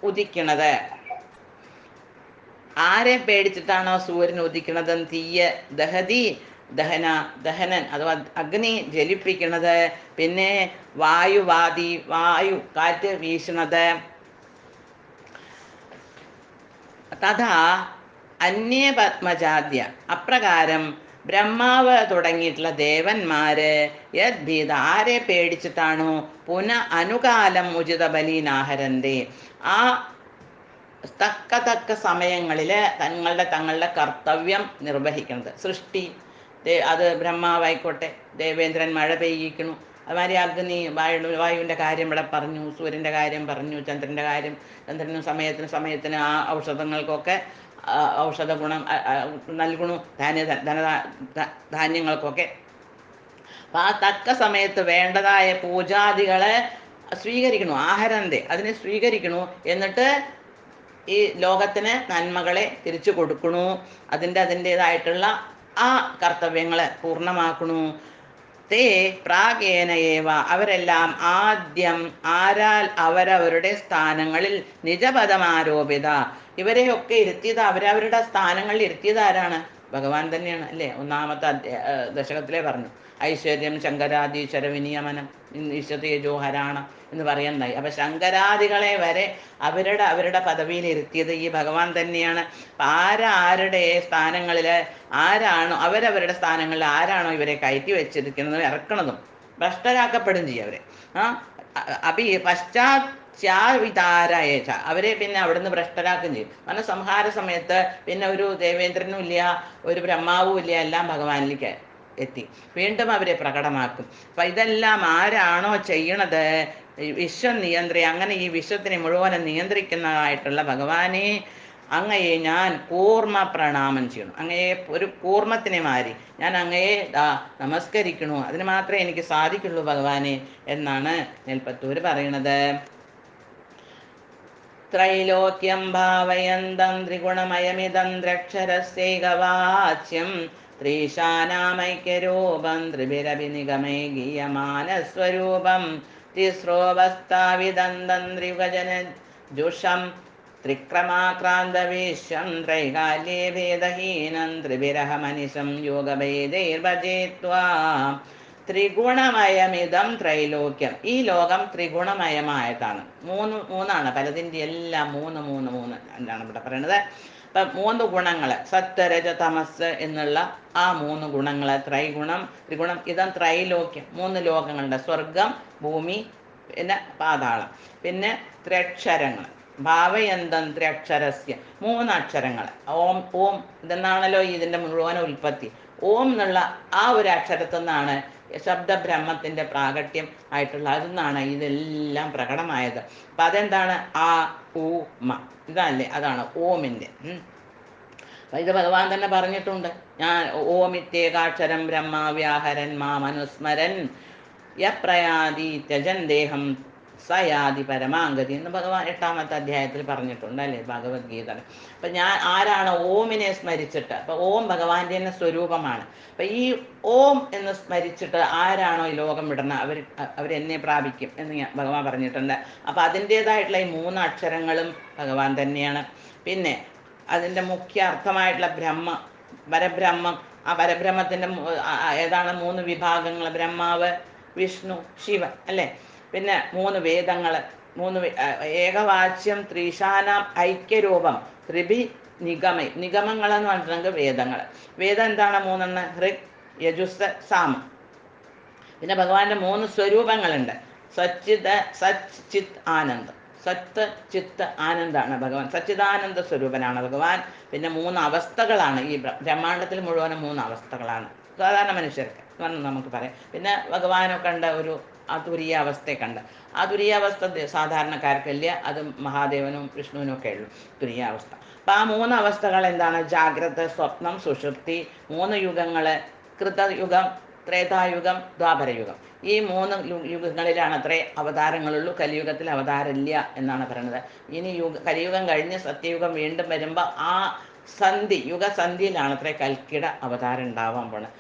S1: ഉദിക്കണത്, ആരെ പേടിച്ചിട്ടാണോ സൂര്യൻ ഉദിക്കണത്? തീയ ദഹതി, ദഹനൻ അഥവാ അഗ്നി ജ്വലിപ്പിക്കണത്. പിന്നെ വായുവാദി, വായു കാറ്റ് വീശണത്. തഥാ അന്യേ പത്മജാദ്യ, അപ്രകാരം ബ്രഹ്മാവ് തുടങ്ങിയിട്ടുള്ള ദേവന്മാര് യദ്ഭീത, ആരെ പേടിച്ചിട്ടാണോ അനുകാലം ഉചിത ബലീനാഹരന്തേ, ആ തക്ക സമയങ്ങളിൽ തങ്ങളുടെ കർത്തവ്യം നിർവഹിക്കുന്നത്. സൃഷ്ടി, അത് ബ്രഹ്മാവായിക്കോട്ടെ, ദേവേന്ദ്രൻ മഴ പെയ്യിക്കണു, അതുമാതിരി അഗ്നി വായുവിൻ്റെ കാര്യം ഇവിടെ പറഞ്ഞു, സൂര്യൻ്റെ കാര്യം പറഞ്ഞു, ചന്ദ്രൻ്റെ കാര്യം, ചന്ദ്രനും സമയത്തിന് ആ ഔഷധങ്ങൾക്കൊക്കെ ഔഷധ ഗുണം നൽകണു, ധാന്യങ്ങൾക്കൊക്കെ. അപ്പം ആ തക്ക സമയത്ത് വേണ്ടതായ പൂജാദികളെ സ്വീകരിക്കണു, ആഹാരത്തെ അതിനെ സ്വീകരിക്കണു. എന്നിട്ട് ഈ ലോകത്തിന് നന്മകളെ തിരിച്ചു കൊടുക്കണു, അതിൻ്റെതായിട്ടുള്ള ആ കർത്തവ്യങ്ങളെ പൂർണ്ണമാക്കണു. തേ പ്രാഗേനയേവ, അവരെല്ലാം ആദ്യം ആരാൽ അവരവരുടെ സ്ഥാനങ്ങളിൽ നിജപദമാരോപിത, ഇവരെയൊക്കെ ഇരുത്തിയത് അവരവരുടെ സ്ഥാനങ്ങളിൽ ഇരുത്തിയത് ആരാണ്? ഭഗവാൻ തന്നെയാണ് അല്ലേ? ഒന്നാമത്തെ ദശകത്തിലേ പറഞ്ഞു, ഐശ്വര്യം ശങ്കരാദീശ്വര വിനിയമനം ഈശ്വതേജോ ഹരാണ എന്ന് പറയുന്നതായി. അപ്പം ശങ്കരാദികളെ വരെ അവരുടെ പദവിയിൽ ഇരുത്തിയത് ഈ ഭഗവാൻ തന്നെയാണ്. ആരുടെ സ്ഥാനങ്ങളിൽ ആരാണോ അവരവരുടെ സ്ഥാനങ്ങളിൽ ആരാണോ ഇവരെ കയറ്റി വെച്ചിരിക്കുന്നതും ഇറക്കണതും ഭ്രഷ്ടരാക്കപ്പെടും ചെയ്യും അവരെ. പശ്ചാത്യാവിതാരയേച്ച, അവരെ പിന്നെ അവിടുന്ന് ഭ്രഷ്ടരാക്കും ചെയ്യും. കാരണം സംഹാര സമയത്ത് പിന്നെ ഒരു ദേവേന്ദ്രനും ഇല്ല, ഒരു ബ്രഹ്മാവും ഇല്ല, എല്ലാം ഭഗവാനിലേക്ക് എത്തി. വീണ്ടും അവരെ പ്രകടമാക്കും. അപ്പം ഇതെല്ലാം ആരാണോ ചെയ്യണത്? വിശ്വം നിയന്ത്രി, അങ്ങനെ ഈ വിശ്വത്തിനെ മുഴുവനും നിയന്ത്രിക്കുന്നതായിട്ടുള്ള ഭഗവാനെ അങ്ങയെ ഞാൻ കൂർമ്മ പ്രണാമം ചെയ്യണം. അങ്ങയെ ഒരു കൂർമ്മത്തിനെ മാറി ഞാൻ അങ്ങയെ നമസ്കരിക്കണു, അതിന് മാത്രമേ എനിക്ക് സാധിക്കുള്ളൂ ഭഗവാനെ എന്നാണ് മേൽപ്പത്തൂര് പറയണത്. ത്രൈലോക്യം ഭാവയന്തം ത്രിഗുണമയമിതം ദ്രക്ഷരസ്യൈകവാച്യം ത്രീശാനാമൈക്യരൂപം ത്രിഭിരഭിനിഗമേ ഗീയമാനസ്വരൂപം തിസ്രോവസ്ഥാവിദന്തം ത്രിയുഗജനജുഷം ത്രിക്രമാക്രാന്തവിശ്വം ത്രൈകാല്യേ ഭേദഹീനം ത്രിഭിരഹമനിശം യോഗഭേദൈർഭജേത്വാ. ത്രിഗുണമയമിതം ത്രൈലോക്യം, ഈ ലോകം ത്രിഗുണമയമായതാണ്. മൂന്നാണ്, പലതിൻ്റെ എല്ലാം മൂന്ന് എന്താണ് ഇവിടെ പറയുന്നത്. അപ്പം 3 ഗുണങ്ങൾ, സത്വ രജ തമസ് എന്നുള്ള ആ 3 ഗുണങ്ങൾ, ത്രിഗുണം ഇതം ത്രൈലോക്യം, 3 ലോകങ്ങളുടെ സ്വർഗം, ഭൂമി, പിന്നെ പാതാളം, പിന്നെ ത്രക്ഷരങ്ങൾ. ഭാവയന്തം ത്രക്ഷരസ്യ, 3 അക്ഷരങ്ങൾ. ഓം ഇതെന്നാണല്ലോ ഇതിൻ്റെ മുഴുവൻ ഉൽപ്പത്തി. ഓം എന്നുള്ള ആ ഒരു അക്ഷരത്തിൽ നിന്നാണ് ശബ്ദബ്രഹ്മത്തിൻ്റെ പ്രാകട്യം ആയിട്ടുള്ള, അതിൽ ഇതെല്ലാം പ്രകടമായത്. അപ്പം അതെന്താണ്? ആ ഉ മ, ഇതല്ലേ, അതാണ് ഓമിൻ്റെ. അപ്പം ഇത് ഭഗവാൻ തന്നെ പറഞ്ഞിട്ടുണ്ട്. ഞാൻ ഓമിത്യേകാക്ഷരം ബ്രഹ്മ വ്യാഹരൻ മാമനുസ്മരൻ യപ്രയാതി ത്യജൻ ദേഹം സയാതി പരമാഗതി എന്ന് ഭഗവാൻ 8ാമത്തെ അധ്യായത്തിൽ പറഞ്ഞിട്ടുണ്ട് അല്ലേ, ഭഗവത്ഗീത. അപ്പം ഞാൻ ആരാണ് ഓമിനെ സ്മരിച്ചിട്ട്, അപ്പം ഓം ഭഗവാന്റെ തന്നെ സ്വരൂപമാണ്. അപ്പം ഈ ഓം എന്ന് സ്മരിച്ചിട്ട് ആരാണോ ഈ ലോകം വിടുന്നത് അവരെന്നെ പ്രാപിക്കും എന്ന് ഭഗവാൻ പറഞ്ഞിട്ടുണ്ട്. അപ്പം അതിൻ്റേതായിട്ടുള്ള ഈ 3 അക്ഷരങ്ങളും ഭഗവാൻ തന്നെയാണ്. പിന്നെ അതിൻ്റെ മുഖ്യ അർത്ഥമായിട്ടുള്ള പരബ്രഹ്മം, ആ പരബ്രഹ്മത്തിൻ്റെ ഏതാണ് 3 വിഭാഗങ്ങൾ: ബ്രഹ്മാവ്, വിഷ്ണു, ശിവൻ, അല്ലേ? പിന്നെ 3 വേദങ്ങൾ, ഏകവാച്യം ത്രീശാനാം ഐക്യരൂപം ത്രിഭി നിഗമങ്ങൾ എന്ന് പറഞ്ഞിട്ടുണ്ടെങ്കിൽ വേദങ്ങൾ. വേദം എന്താണ്? 3 ഋഗ്, യജുസ്, സാമം. പിന്നെ ഭഗവാന്റെ 3 സ്വരൂപങ്ങളുണ്ട്: സച്ച് ചിത് ആനന്ദ്. സത്ത് ചിത്ത് ആനന്ദാണ് ഭഗവാൻ, സച്ചിദാനന്ദ സ്വരൂപനാണ് ഭഗവാൻ. പിന്നെ 3 അവസ്ഥകളാണ് ഈ ബ്രഹ്മാണ്ടത്തിൽ മുഴുവനും 3 അവസ്ഥകളാണ് സാധാരണ മനുഷ്യർക്ക് നമുക്ക് പറയാം. പിന്നെ ഭഗവാനൊക്കെ കണ്ട ഒരു തുരീയ അവസ്ഥയെ കണ്ട്, ആ തുരീയാവസ്ഥ സാധാരണക്കാർക്കില്ല, അത് മഹാദേവനും വിഷ്ണുവിനും ഒക്കെ ഉള്ളൂ തുരീയാവസ്ഥ. അപ്പം ആ 3 അവസ്ഥകൾ എന്താണ്? ജാഗ്രത, സ്വപ്നം, സുഷുപ്തി. 3 യുഗങ്ങൾ: കൃതയുഗം, ത്രേതായുഗം, ദ്വാപരയുഗം. ഈ 3 യുഗങ്ങളിലാണ് അത്രേ അവതാരങ്ങളുള്ളൂ. കലിയുഗത്തിൽ അവതാരമില്ല എന്നാണ് പറയുന്നത്. ഇനി കലിയുഗം കഴിഞ്ഞ് സത്യയുഗം വീണ്ടും വരുമ്പോൾ ആ യുഗസന്ധിയിലാണ് അത്രേ കൽക്കിയുടെ അവതാരം ഉണ്ടാവാൻ പോണത്.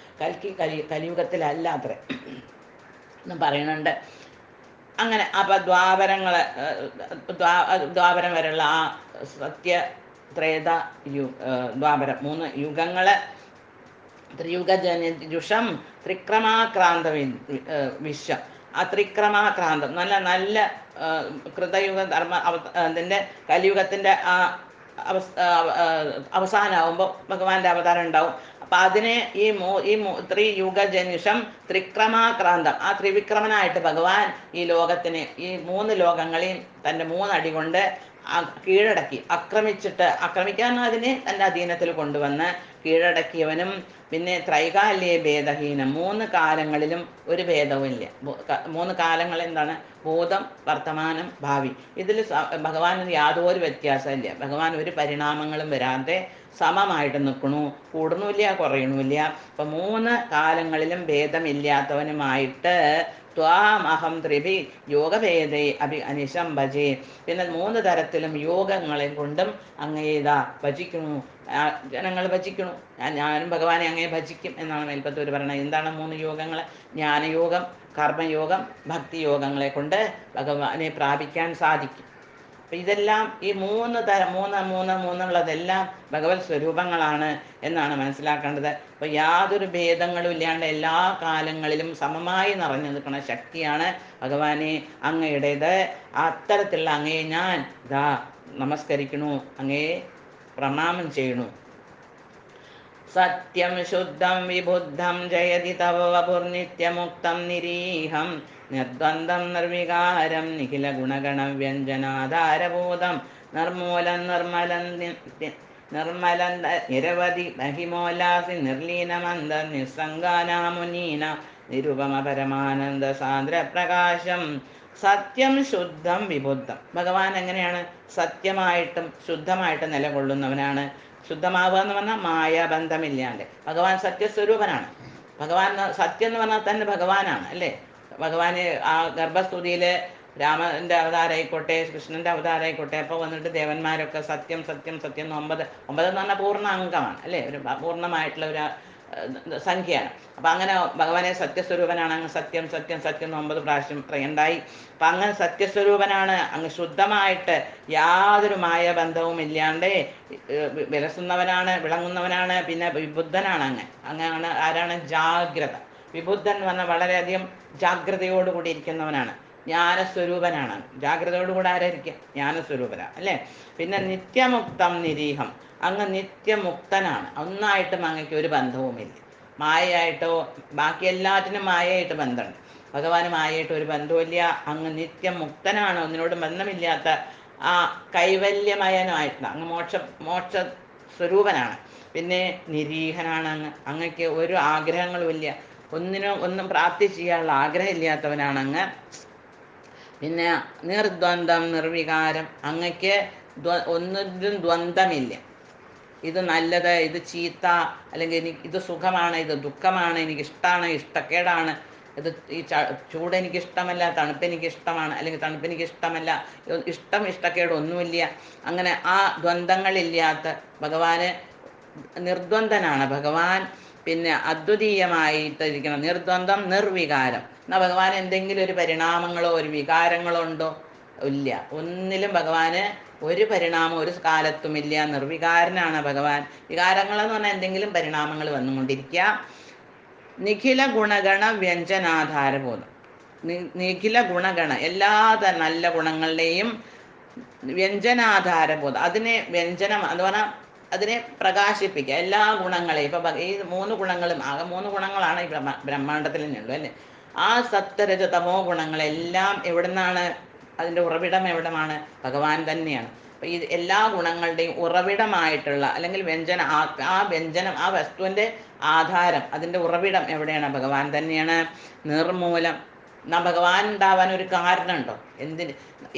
S1: കലിയുഗത്തിലല്ല അത്രേ എന്ന് പറയുന്നുണ്ട്. അങ്ങനെ അപ്പം ദ്വാപരം വരെയുള്ള ആ സത്യ, ത്രേത, ദ്വാപരം 3 യുഗങ്ങൾ. ത്രിയുഗജനുഷം ത്രിക്രമാക്രാന്ത വിശ്വം. ആ ത്രിക്രമാക്രാന്തം നല്ല കൃതയുഗ അതിൻ്റെ കലിയുഗത്തിൻ്റെ ആ അവസാനമാകുമ്പോൾ ഭഗവാന്റെ അവതാരം ഉണ്ടാവും. അപ്പം അതിനെ ഈ ത്രിയുഗജനുഷം ത്രിക്രമാക്രാന്തം, ആ ത്രിവിക്രമനായിട്ട് ഭഗവാൻ ഈ ലോകത്തിനെ, ഈ 3 ലോകങ്ങളെയും തൻ്റെ 3 അടി കൊണ്ട് കീഴടക്കി, ആക്രമിക്കാൻ അതിനെ തൻ്റെ അധീനത്തിൽ കൊണ്ടുവന്ന് കീഴടക്കിയവനും. പിന്നെ ത്രൈകാല്യ ഭേദഹീനം, 3 കാലങ്ങളിലും ഒരു ഭേദവും ഇല്ല. 3 കാലങ്ങൾ എന്താണ്? ഭൂതം, വർത്തമാനം, ഭാവി. ഇതിൽ ഭഗവാന് യാതൊരു വ്യത്യാസമില്ല. ഭഗവാൻ ഒരു പരിണാമങ്ങളും വരാതെ സമമായിട്ട് നിൽക്കണു, കൂടണമില്ല, കുറയണമില്ല. അപ്പം 3 കാലങ്ങളിലും ഭേദമില്ലാത്തവനുമായിട്ട് ത്വാമഹം ത്രിഭി യോഗഭേദേ അനിശം ഭജേ. പിന്നെ 3 തരത്തിലും യോഗങ്ങളെ കൊണ്ടും അങ്ങേതാ ഭജിക്കണു, ജനങ്ങൾ ഭജിക്കണു. ഞാനും ഭഗവാനെ അങ്ങേ ഭജിക്കും എന്നാണ് മേൽപ്പത്തൂർ പറയുന്നത്. എന്താണ് 3 യോഗങ്ങൾ? ജ്ഞാനയോഗം, കർമ്മയോഗം, ഭക്തിയോഗങ്ങളെ കൊണ്ട് ഭഗവാനെ പ്രാപിക്കാൻ സാധിക്കും. അപ്പം ഇതെല്ലാം ഈ 3 ഉള്ളതെല്ലാം ഭഗവത് സ്വരൂപങ്ങളാണ് എന്നാണ് മനസ്സിലാക്കേണ്ടത്. അപ്പോൾ യാതൊരു ഭേദങ്ങളും ഇല്ലാണ്ട് എല്ലാ കാലങ്ങളിലും സമമായി നിറഞ്ഞു നിൽക്കുന്ന ശക്തിയാണ് ഭഗവാനെ അങ്ങയുടേത്. അത്തരത്തിലുള്ള അങ്ങയെ ഞാൻ നമസ്കരിക്കണു, അങ്ങയെ പ്രണാമം ചെയ്യണു. സത്യം ശുദ്ധം വിബുദ്ധം ജയതി തവ വപുർനിത്യമുക്തം നിരീഹം നിർദ്വന്ദ്വം നിർവികാരം നിഖില ഗുണഗണ വ്യഞ്ജനാധാരഭൂതം നിർമൂലം നിർമ്മലം നിരവധി മഹിമോല്ലാസി നിർലീനമന്ദ നിസ്സംഗാനാമുനീന നിരുപമ പരമാനന്ദ സാന്ദ്ര പ്രകാശം. സത്യം ശുദ്ധം വിബുദ്ധം. ഭഗവാൻ എങ്ങനെയാണ്? സത്യമായിട്ടും ശുദ്ധമായിട്ടും നിലകൊള്ളുന്നവനാണ്. ശുദ്ധമാവുക എന്ന് പറഞ്ഞാൽ മായാബന്ധമില്ലാണ്ട്. ഭഗവാൻ സത്യസ്വരൂപനാണ്. ഭഗവാൻ സത്യം എന്ന് പറഞ്ഞാൽ തന്നെ ഭഗവാനാണ്, അല്ലേ? ഭഗവാന് ആ ഗർഭസ്തുതിയിൽ രാമൻ്റെ അവതാരമായിക്കോട്ടെ, കൃഷ്ണൻ്റെ അവതാരമായിക്കോട്ടെ, അപ്പോൾ വന്നിട്ട് ദേവന്മാരൊക്കെ സത്യം സത്യം സത്യം എന്ന് 9 എന്ന് പറഞ്ഞാൽ പൂർണ്ണ അംഗമാണ്, അല്ലേ? ഒരു പൂർണ്ണമായിട്ടുള്ള ഒരു സംഖ്യയാണ്. അപ്പം അങ്ങനെ ഭഗവാനെ സത്യസ്വരൂപനാണ്, അങ്ങ് സത്യം സത്യം സത്യം എന്ന് 9 പ്രാവശ്യം പറയണ്ടായി. അപ്പം അങ്ങനെ സത്യസ്വരൂപനാണ്, അങ്ങ് ശുദ്ധമായിട്ട് യാതൊരു മായബന്ധവും ഇല്ലാണ്ട് വിലസുന്നവനാണ്, വിളങ്ങുന്നവനാണ്. പിന്നെ വിബുദ്ധനാണ്. അങ്ങനെയാണ്. ആരാണ്? ജാഗ്രത. വിബുദ്ധൻ എന്ന് പറഞ്ഞാൽ വളരെയധികം ജാഗ്രതയോടുകൂടി ഇരിക്കുന്നവനാണ്, ജ്ഞാനസ്വരൂപനാണ്. ജാഗ്രതയോടുകൂടി ആരായിരിക്കുക? ജ്ഞാനസ്വരൂപനാണ്, അല്ലേ? പിന്നെ നിത്യമുക്തം നിരീഹം, അങ്ങ് നിത്യമുക്തനാണ്. ഒന്നായിട്ടും അങ്ങക്ക് ഒരു ബന്ധവുമില്ല. മായയായിട്ടോ ബാക്കി എല്ലാറ്റിനും മായയായിട്ട് ബന്ധമുണ്ട്, ഭഗവാന് മായയായിട്ട് ഒരു ബന്ധവുമില്ല. അങ്ങ് നിത്യമുക്തനാണ്, ഒന്നിനോടും ബന്ധമില്ലാത്ത ആ കൈവല്യമയനായിട്ടുള്ള അങ്ങ് മോക്ഷ സ്വരൂപനാണ്. പിന്നെ നിരീഹനാണ്. അങ്ങക്ക് ഒരു ആഗ്രഹങ്ങളും ഇല്ല, ഒന്നും പ്രാപ്തി ചെയ്യാനുള്ള ആഗ്രഹം ഇല്ലാത്തവനാണ് അങ്ങ്. പിന്നെ നിർദ്വന്ദ്വം നിർവികാരം, അങ്ങക്ക് ഒന്നിലും ദ്വന്ദ്വമില്ല. ഇത് നല്ലത്, ഇത് ചീത്ത, അല്ലെങ്കിൽ ഇത് സുഖമാണ്, ഇത് ദുഃഖമാണ്, എനിക്കിഷ്ടമാണ്, ഇഷ്ടക്കേടാണ്, ഇത് ഈ ചൂട് എനിക്കിഷ്ടമല്ല, തണുപ്പ് എനിക്കിഷ്ടമാണ്, അല്ലെങ്കിൽ തണുപ്പ് എനിക്കിഷ്ടമല്ല, ഇഷ്ടക്കേട് ഒന്നുമില്ല. അങ്ങനെ ആ ദ്വന്ദ്ങ്ങളില്ലാത്ത ഭഗവാന് നിർദ്വന്ദ്വനാണ് ഭഗവാൻ. പിന്നെ അദ്വിതീയമായിട്ടിരിക്കണം. നിർദ്വന്ദ്വം നിർവികാരം. എന്നാൽ ഭഗവാൻ എന്തെങ്കിലും ഒരു പരിണാമങ്ങളോ ഒരു വികാരങ്ങളോ ഉണ്ടോ? ഇല്ല. ഒന്നിലും ഭഗവാന് ഒരു പരിണാമം ഒരു കാലത്തുമില്ല. നിർവികാരനാണ് ഭഗവാൻ. വികാരങ്ങളെന്ന് പറഞ്ഞാൽ എന്തെങ്കിലും പരിണാമങ്ങൾ വന്നുകൊണ്ടിരിക്കുക. നിഖില ഗുണഗണ വ്യഞ്ജനാധാരബോധം. നിഖില ഗുണഗണ എല്ലാ നല്ല ഗുണങ്ങളുടെയും വ്യഞ്ജനാധാരബോധം. അതിനെ വ്യഞ്ജനം എന്ന് പറഞ്ഞാൽ അതിനെ പ്രകാശിപ്പിക്കുക. എല്ലാ ഗുണങ്ങളെയും ഇപ്പൊ ഈ 3 ഗുണങ്ങളും ആകെ 3 ഗുണങ്ങളാണ് ഈ ബ്രഹ്മാണ്ടത്തിൽ തന്നെയുള്ളൂ അല്ലേ. ആ സത്വരജ തമോ ഗുണങ്ങളെല്ലാം എവിടുന്നാണ്? അതിൻ്റെ ഉറവിടം എവിടമാണ്? ഭഗവാൻ തന്നെയാണ്. അപ്പം ഈ എല്ലാ ഗുണങ്ങളുടെയും ഉറവിടമായിട്ടുള്ള അല്ലെങ്കിൽ വ്യഞ്ജന ആ വ്യഞ്ജനം ആ വസ്തുവിൻ്റെ ആധാരം അതിൻ്റെ ഉറവിടം എവിടെയാണ്? ഭഗവാൻ തന്നെയാണ്. നിർമൂലം. എന്നാൽ ഭഗവാൻ ഉണ്ടാവാൻ ഒരു കാരണമുണ്ടോ? എന്തിന്?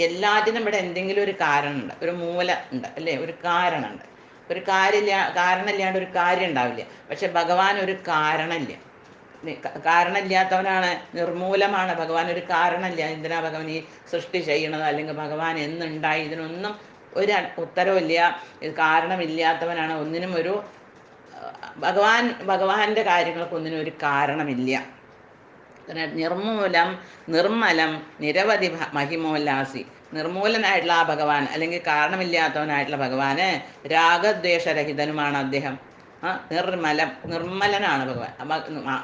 S1: എല്ലാറ്റിനും ഇവിടെ എന്തെങ്കിലും ഒരു കാരണമുണ്ട്, ഒരു മൂല ഉണ്ട് അല്ലേ, ഒരു കാരണമുണ്ട്. ഒരു കാരണമില്ലാണ്ട് ഒരു കാര്യം ഉണ്ടാവില്ല. പക്ഷെ ഭഗവാൻ ഒരു കാരണമില്ല, കാരണമില്ലാത്തവനാണ്, നിർമൂലമാണ്. ഭഗവാൻ ഒരു കാരണമില്ല. എന്തിനാ ഭഗവാൻ ഈ സൃഷ്ടി ചെയ്യണത്, അല്ലെങ്കിൽ ഭഗവാൻ എന്നുണ്ടായി, ഇതിനൊന്നും ഒരു ഉത്തരവില്ല. ഇത് കാരണമില്ലാത്തവനാണ്. ഒന്നിനും ഒരു ഭഗവാന്റെ കാര്യങ്ങൾക്ക് ഒന്നിനും ഒരു കാരണമില്ല. നിർമൂലം നിർമ്മലം നിരവധി മഹിമോല്ലാസി. നിർമൂലനായിട്ടുള്ള ആ ഭഗവാൻ അല്ലെങ്കിൽ കാരണമില്ലാത്തവനായിട്ടുള്ള ഭഗവാന് രാഗദ്വേഷരഹിതനുമാണ് അദ്ദേഹം. നിർമ്മലനാണ് ഭഗവാൻ.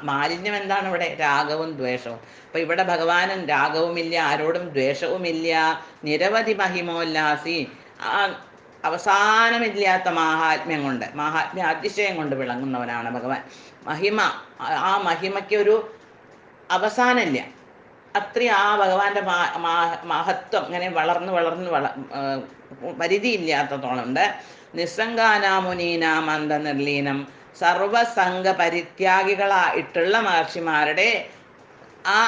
S1: മാലിന്യം എന്താണ് ഇവിടെ? രാഗവും ദ്വേഷവും. അപ്പൊ ഇവിടെ ഭഗവാനും രാഗവുമില്ല, ആരോടും ദ്വേഷവുമില്ല. നിരവധി മഹിമോല്ലാസി, അവസാനമില്ലാത്ത മാഹാത്മ്യം കൊണ്ട്, മാഹാത്മ്യ അതിശയം കൊണ്ട് വിളങ്ങുന്നവനാണ് ഭഗവാൻ. മഹിമ, ആ മഹിമയ്ക്ക് ഒരു അവസാനമില്ല. അത്രയും ആ ഭഗവാന്റെ മഹത്വം ഇങ്ങനെ വളർന്ന് പരിധിയില്ലാത്തത്തോളം ഉണ്ട്. നിസ്സംഗാനാമുനീനാം അന്തനിർലീനം. സർവസംഘ പരിത്യാഗികളായിട്ടുള്ള മഹർഷിമാരുടെ ആ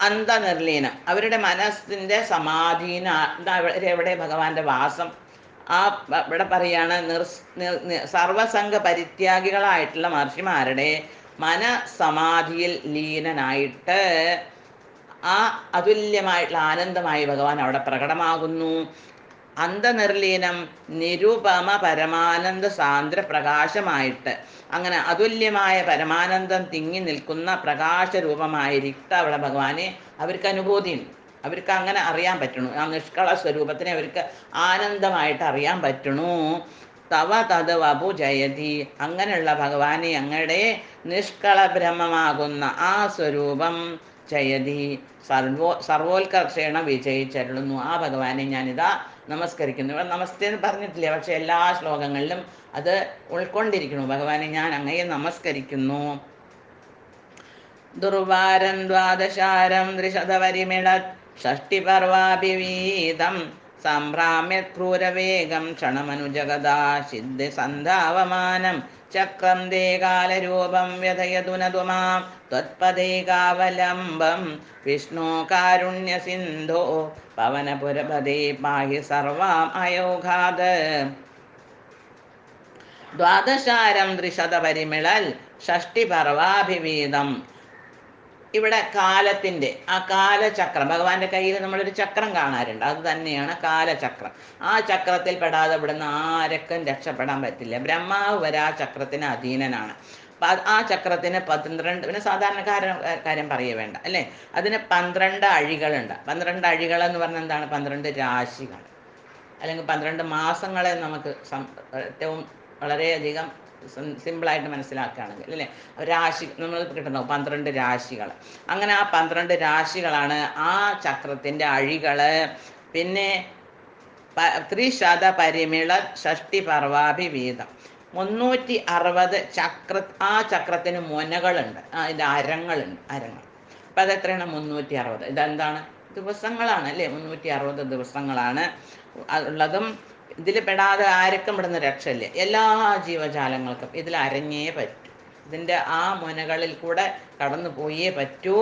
S1: അന്തനിർലീനം, അവരുടെ മനസ്സിൻ്റെ സമാധീന എവിടെ? ഭഗവാന്റെ വാസം. ആ ഇവിടെ പറയാണ് സർവസംഘ പരിത്യാഗികളായിട്ടുള്ള മഹർഷിമാരുടെ മനസമാധിയിൽ ലീനനായിട്ട് ആ അതുല്യമായിട്ടുള്ള ആനന്ദമായി ഭഗവാൻ അവിടെ പ്രകടമാകുന്നു. അന്തനിർലീനം നിരുപമ പരമാനന്ദ സാന്ദ്ര പ്രകാശമായിട്ട്, അങ്ങനെ അതുല്യമായ പരമാനന്ദം തിങ്ങി നിൽക്കുന്ന പ്രകാശരൂപമായിരിക്കും അവിടെ ഭഗവാനെ അവർക്ക് അനുഭൂതിയുണ്ട്. അവർക്ക് അങ്ങനെ അറിയാൻ പറ്റണു. ആ നിഷ്കള സ്വരൂപത്തിനെ അവർക്ക് ആനന്ദമായിട്ട് അറിയാൻ പറ്റണു. തവ തത് വപു ജയതി. അങ്ങനെയുള്ള ഭഗവാനെ, അങ്ങയുടെ നിഷ്കള ബ്രഹ്മമാകുന്ന ആ സ്വരൂപം ജയതി സർവോത്കർഷേണ വിജയിച്ചരുളുന്നു. ആ ഭഗവാനെ ഞാനിതാ നമസ്കരിക്കുന്നു. ഇവിടെ നമസ്തേ എന്ന് പറഞ്ഞിട്ടില്ല, പക്ഷെ എല്ലാ ശ്ലോകങ്ങളിലും അത് ഉൾക്കൊണ്ടിരിക്കുന്നു. ഭഗവാനെ ഞാൻ അങ്ങയെ നമസ്കരിക്കുന്നു. ദുർവാരം ദ്വാദശാരം ത്രിശതപരിമിള ഷഷ്ടിപർവാഭിവീതം സംഭ്രാമ്യത് ക്രൂരവേഗം ക്ഷണമനുജഗദാ സിദ്ധിസന്ധാവമാനം ചക്രം ദേ കാലരൂപം വ്യഥയതുനതുമാം ത്വത്പദേകാവലംബം വിഷ്ണു കാരുണ്യസിന്ധോ പവനപുരപദേ പാഹി സർവാം അയോഘാത്. ദ്വാദശാരം ത്രിശതപരിമിളൽ ഷഷ്ടിപർവാഭിവീതം. ഇവിടെ കാലത്തിൻ്റെ ആ കാലചക്രം, ഭഗവാന്റെ കയ്യിൽ നമ്മളൊരു ചക്രം കാണാറുണ്ട്, അത് തന്നെയാണ് കാലചക്രം. ആ ചക്രത്തിൽ പെടാതെ ഇവിടുന്ന് ആർക്കും രക്ഷപ്പെടാൻ പറ്റില്ല. ബ്രഹ്മാവ് വരെ ആ ചക്രത്തിന് അധീനനാണ്. ആ ചക്രത്തിന് 12, പിന്നെ കാര്യം പറയേ വേണ്ട അല്ലേ. അതിന് 12 അഴികളുണ്ട്. 12 അഴികൾ എന്ന് പറഞ്ഞാൽ എന്താണ്? 12 രാശികൾ, അല്ലെങ്കിൽ 12 മാസങ്ങളെ നമുക്ക് ഏറ്റവും വളരെയധികം സിമ്പിളായിട്ട് മനസ്സിലാക്കുകയാണെങ്കിൽ അല്ലേ, രാശി നമ്മൾ കിട്ടുന്നുണ്ടാവും 12 രാശികൾ. അങ്ങനെ ആ 12 രാശികളാണ് ആ ചക്രത്തിൻ്റെ അഴികൾ. പിന്നെ ത്രിശതപരിമിള ഷഷ്ടിപർവാഭിവീതം 360 ആ ചക്രത്തിന് മുനകളുണ്ട്, അതിൻ്റെ അരങ്ങളുണ്ട്, അരങ്ങൾ. അപ്പം അതെത്രയാണ്? 360. ഇതെന്താണ്? ദിവസങ്ങളാണ് അല്ലേ. 360 ദിവസങ്ങളാണ് ഉള്ളതും. ഇതിൽ പെടാതെ ആർക്കും ഇവിടുന്ന് രക്ഷയില്ല. എല്ലാ ജീവജാലങ്ങൾക്കും ഇതിൽ അരഞ്ഞേ പറ്റൂ. ഇതിൻ്റെ ആ മുനകളിൽ കൂടെ കടന്നു പോയേ പറ്റൂ.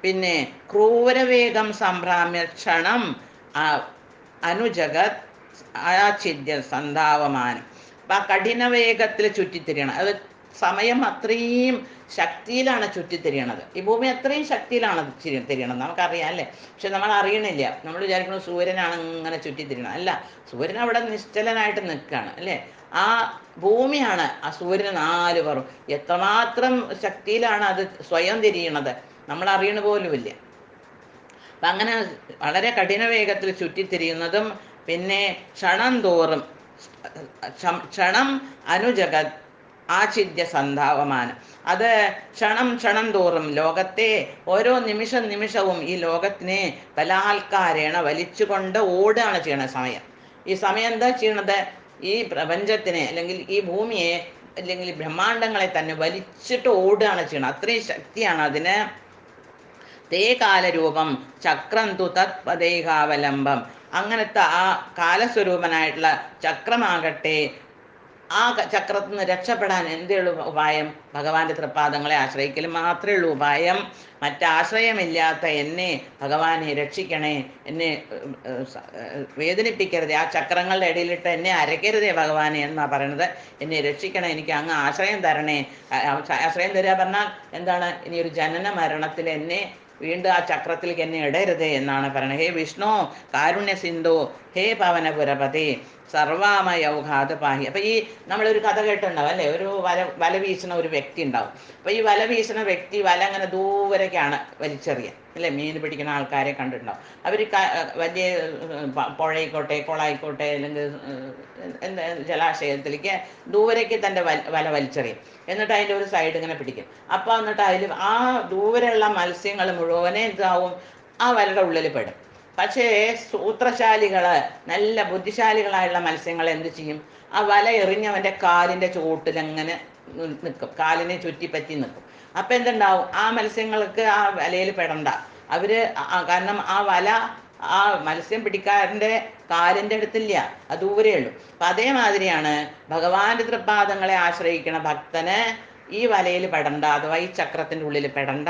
S1: പിന്നെ ക്രൂരവേഗം സംഭ്രാമ്യ ക്ഷണം അനുജഗത് ആഛിദ്യ സന്ധാവമാനം. അപ്പം ആ കഠിന വേഗത്തിൽ ചുറ്റിത്തിരിയണം. അത് സമയം അത്രയും ശക്തിയിലാണ് ചുറ്റിത്തിരിയണത്. ഈ ഭൂമി അത്രയും ശക്തിയിലാണ് തിരിയണത്, നമുക്കറിയാം അല്ലേ. പക്ഷെ നമ്മൾ അറിയണില്ല. നമ്മൾ വിചാരിക്കുന്നത് സൂര്യനാണ് ഇങ്ങനെ ചുറ്റിത്തിരിയണം. അല്ല, സൂര്യൻ അവിടെ നിശ്ചലനായിട്ട് നിൽക്കുകയാണ് അല്ലേ. ആ ഭൂമിയാണ് ആ സൂര്യന് 4 പുറം. എത്രമാത്രം ശക്തിയിലാണ് അത് സ്വയം തിരിയണത് നമ്മൾ അറിയണ പോലുമില്ല. അപ്പം അങ്ങനെ വളരെ കഠിന വേഗത്തിൽ ചുറ്റിത്തിരിയുന്നതും പിന്നെ ക്ഷണം തോറും ക്ഷണം അനുജഗത് ആഛിദ്യ സന്ധാവമാനം, അത് ക്ഷണം തോറും ലോകത്തെ ഓരോ നിമിഷവും ഈ ലോകത്തിനെ ബലാത്കാരേണ വലിച്ചുകൊണ്ട് ഓടുകയാണ് ചെയ്യണ സമയം. ഈ സമയം എന്താ ചെയ്യണത്? ഈ പ്രപഞ്ചത്തിനെ അല്ലെങ്കിൽ ഈ ഭൂമിയെ അല്ലെങ്കിൽ ബ്രഹ്മാണ്ടങ്ങളെ തന്നെ വലിച്ചിട്ട് ഓടുകയാണ് ചെയ്യണം. അത്രയും ശക്തിയാണ് അതിന്. തേ കാലരൂപം ചക്രം തു തത്പദേഹാവലംബം, അങ്ങനത്തെ ആ കാലസ്വരൂപനായിട്ടുള്ള ചക്രമാകട്ടെ ആ ചക്രത്തിൽ നിന്ന് രക്ഷപ്പെടാൻ എന്തേ ഉള്ളൂ ഉപായം? ഭഗവാന്റെ തൃപ്പാദങ്ങളെ ആശ്രയിക്കൽ മാത്രമേ ഉള്ളൂ ഉപായം. മറ്റാശ്രയമില്ലാത്ത എന്നെ ഭഗവാനെ രക്ഷിക്കണേ, എന്നെ വേദനിപ്പിക്കരുതേ, ആ ചക്രങ്ങളുടെ ഇടയിലിട്ട് എന്നെ അരയ്ക്കരുതേ ഭഗവാനെ എന്നാ പറയണത്. എന്നെ രക്ഷിക്കണേ, എനിക്ക് അങ്ങ് ആശ്രയം തരണേ. ആശ്രയം തരിക പറഞ്ഞാൽ എന്താണ്? ഇനി ഒരു ജനന മരണത്തിൽ എന്നെ വീണ്ടും ആ ചക്രത്തിലേക്ക് എന്നെ ഇടരുതേ എന്നാണ് പറയുന്നത്. ഹേ വിഷ്ണു കാരുണ്യ സിന്ധു, ഹേ പവനപുരപതി സർവാമയൗഘാത് പാഹി. അപ്പം ഈ നമ്മളൊരു കഥ കേട്ടുണ്ടാവും അല്ലേ? ഒരു വല വീശുന്ന ഒരു വ്യക്തി ഉണ്ടാവും. അപ്പോൾ ഈ വല വീശുന്ന വ്യക്തി വല അങ്ങനെ ദൂരേക്കാണ് വലിച്ചെറിയുക അല്ലേ? മീൻ പിടിക്കുന്ന ആൾക്കാരെ കണ്ടിട്ടുണ്ടാവും. അവർ വലിയ പുഴയിക്കോട്ടെ കുളമായിക്കോട്ടെ അല്ലെങ്കിൽ എന്താ ജലാശയത്തിലേക്ക് ദൂരേക്ക് തൻ്റെ വല വലിച്ചെറിയും. എന്നിട്ട് അതിൻ്റെ ഒരു സൈഡ് ഇങ്ങനെ പിടിക്കും. അപ്പോൾ എന്നിട്ട് അതിൽ ആ ദൂരെയുള്ള മത്സ്യങ്ങൾ മുഴുവനെ എന്താവും? ആ വലയുടെ ഉള്ളിൽ പെടും. പക്ഷേ സൂത്രശാലികൾ, നല്ല ബുദ്ധിശാലികളായുള്ള മത്സ്യങ്ങൾ എന്ത് ചെയ്യും? ആ വല എറിഞ്ഞവൻ്റെ കാലിൻ്റെ ചുവട്ടിലങ്ങനെ നിൽക്കും, കാലിനെ ചുറ്റിപ്പറ്റി നിൽക്കും. അപ്പം എന്തുണ്ടാവും? ആ മത്സ്യങ്ങൾക്ക് ആ വലയിൽ പെടണ്ട. അവർ കാരണം ആ വല ആ മത്സ്യം പിടിക്കാരൻ്റെ കാലിൻ്റെ അടുത്തില്ല, അത് ദൂരേ ഉള്ളൂ. അപ്പം അതേമാതിരിയാണ് ഭഗവാന്റെ തൃപ്പാദങ്ങളെ ആശ്രയിക്കണ ഭക്തന് ഈ വലയിൽ പെടണ്ട, അഥവാ ഈ ചക്രത്തിൻ്റെ ഉള്ളിൽ പെടണ്ട.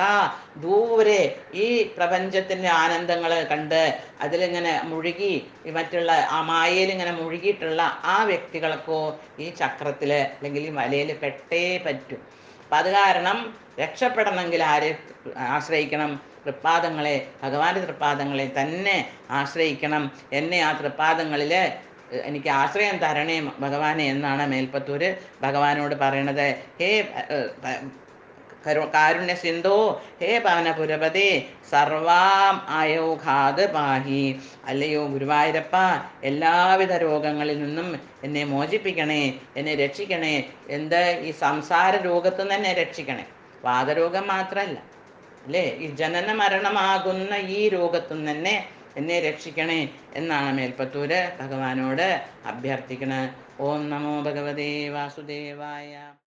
S1: ദൂരെ ഈ പ്രപഞ്ചത്തിൻ്റെ ആനന്ദങ്ങൾ കണ്ട് അതിലിങ്ങനെ മുഴുകി മറ്റുള്ള ആ മായയിൽ ഇങ്ങനെ മുഴുകിയിട്ടുള്ള ആ വ്യക്തികൾക്കോ ഈ ചക്രത്തിൽ അല്ലെങ്കിൽ ഈ വലയിൽ പെട്ടേ പറ്റും. അപ്പം അത് കാരണം രക്ഷപ്പെടണമെങ്കിൽ ആരെ ആശ്രയിക്കണം? തൃപ്പാദങ്ങളെ, ഭഗവാന്റെ തൃപ്പാദങ്ങളെ തന്നെ ആശ്രയിക്കണം. എന്നെ ആ തൃപ്പാദങ്ങളിൽ എനിക്ക് ആശ്രയം തരണേ ഭഗവാനെ എന്നാണ് മേൽപ്പത്തൂര് ഭഗവാനോട് പറയണത്. ഹേ കാരുണ്യ സിന്ധോ, ഹേ പവനപുരപതി സർവാം ആയോഘാത് പാഹി. അല്ലയോ ഗുരുവായൂരപ്പ, എല്ലാവിധ രോഗങ്ങളിൽ നിന്നും എന്നെ മോചിപ്പിക്കണേ, എന്നെ രക്ഷിക്കണേ. എന്ത്? ഈ സംസാര രോഗത്തിൽ നിന്ന് എന്നെ രക്ഷിക്കണേ. വാതരോഗം മാത്രമല്ല അല്ലേ, ഈ ജനന മരണമാകുന്ന ഈ രോഗത്തിൽ നിന്ന് തന്നെ എന്നെ രക്ഷിക്കണേ എന്നാണ് മേൽപ്പത്തൂര് ഭഗവാനോട് അഭ്യർത്ഥിക്കണത്. ഓം നമോ ഭഗവതേ വാസുദേവായ.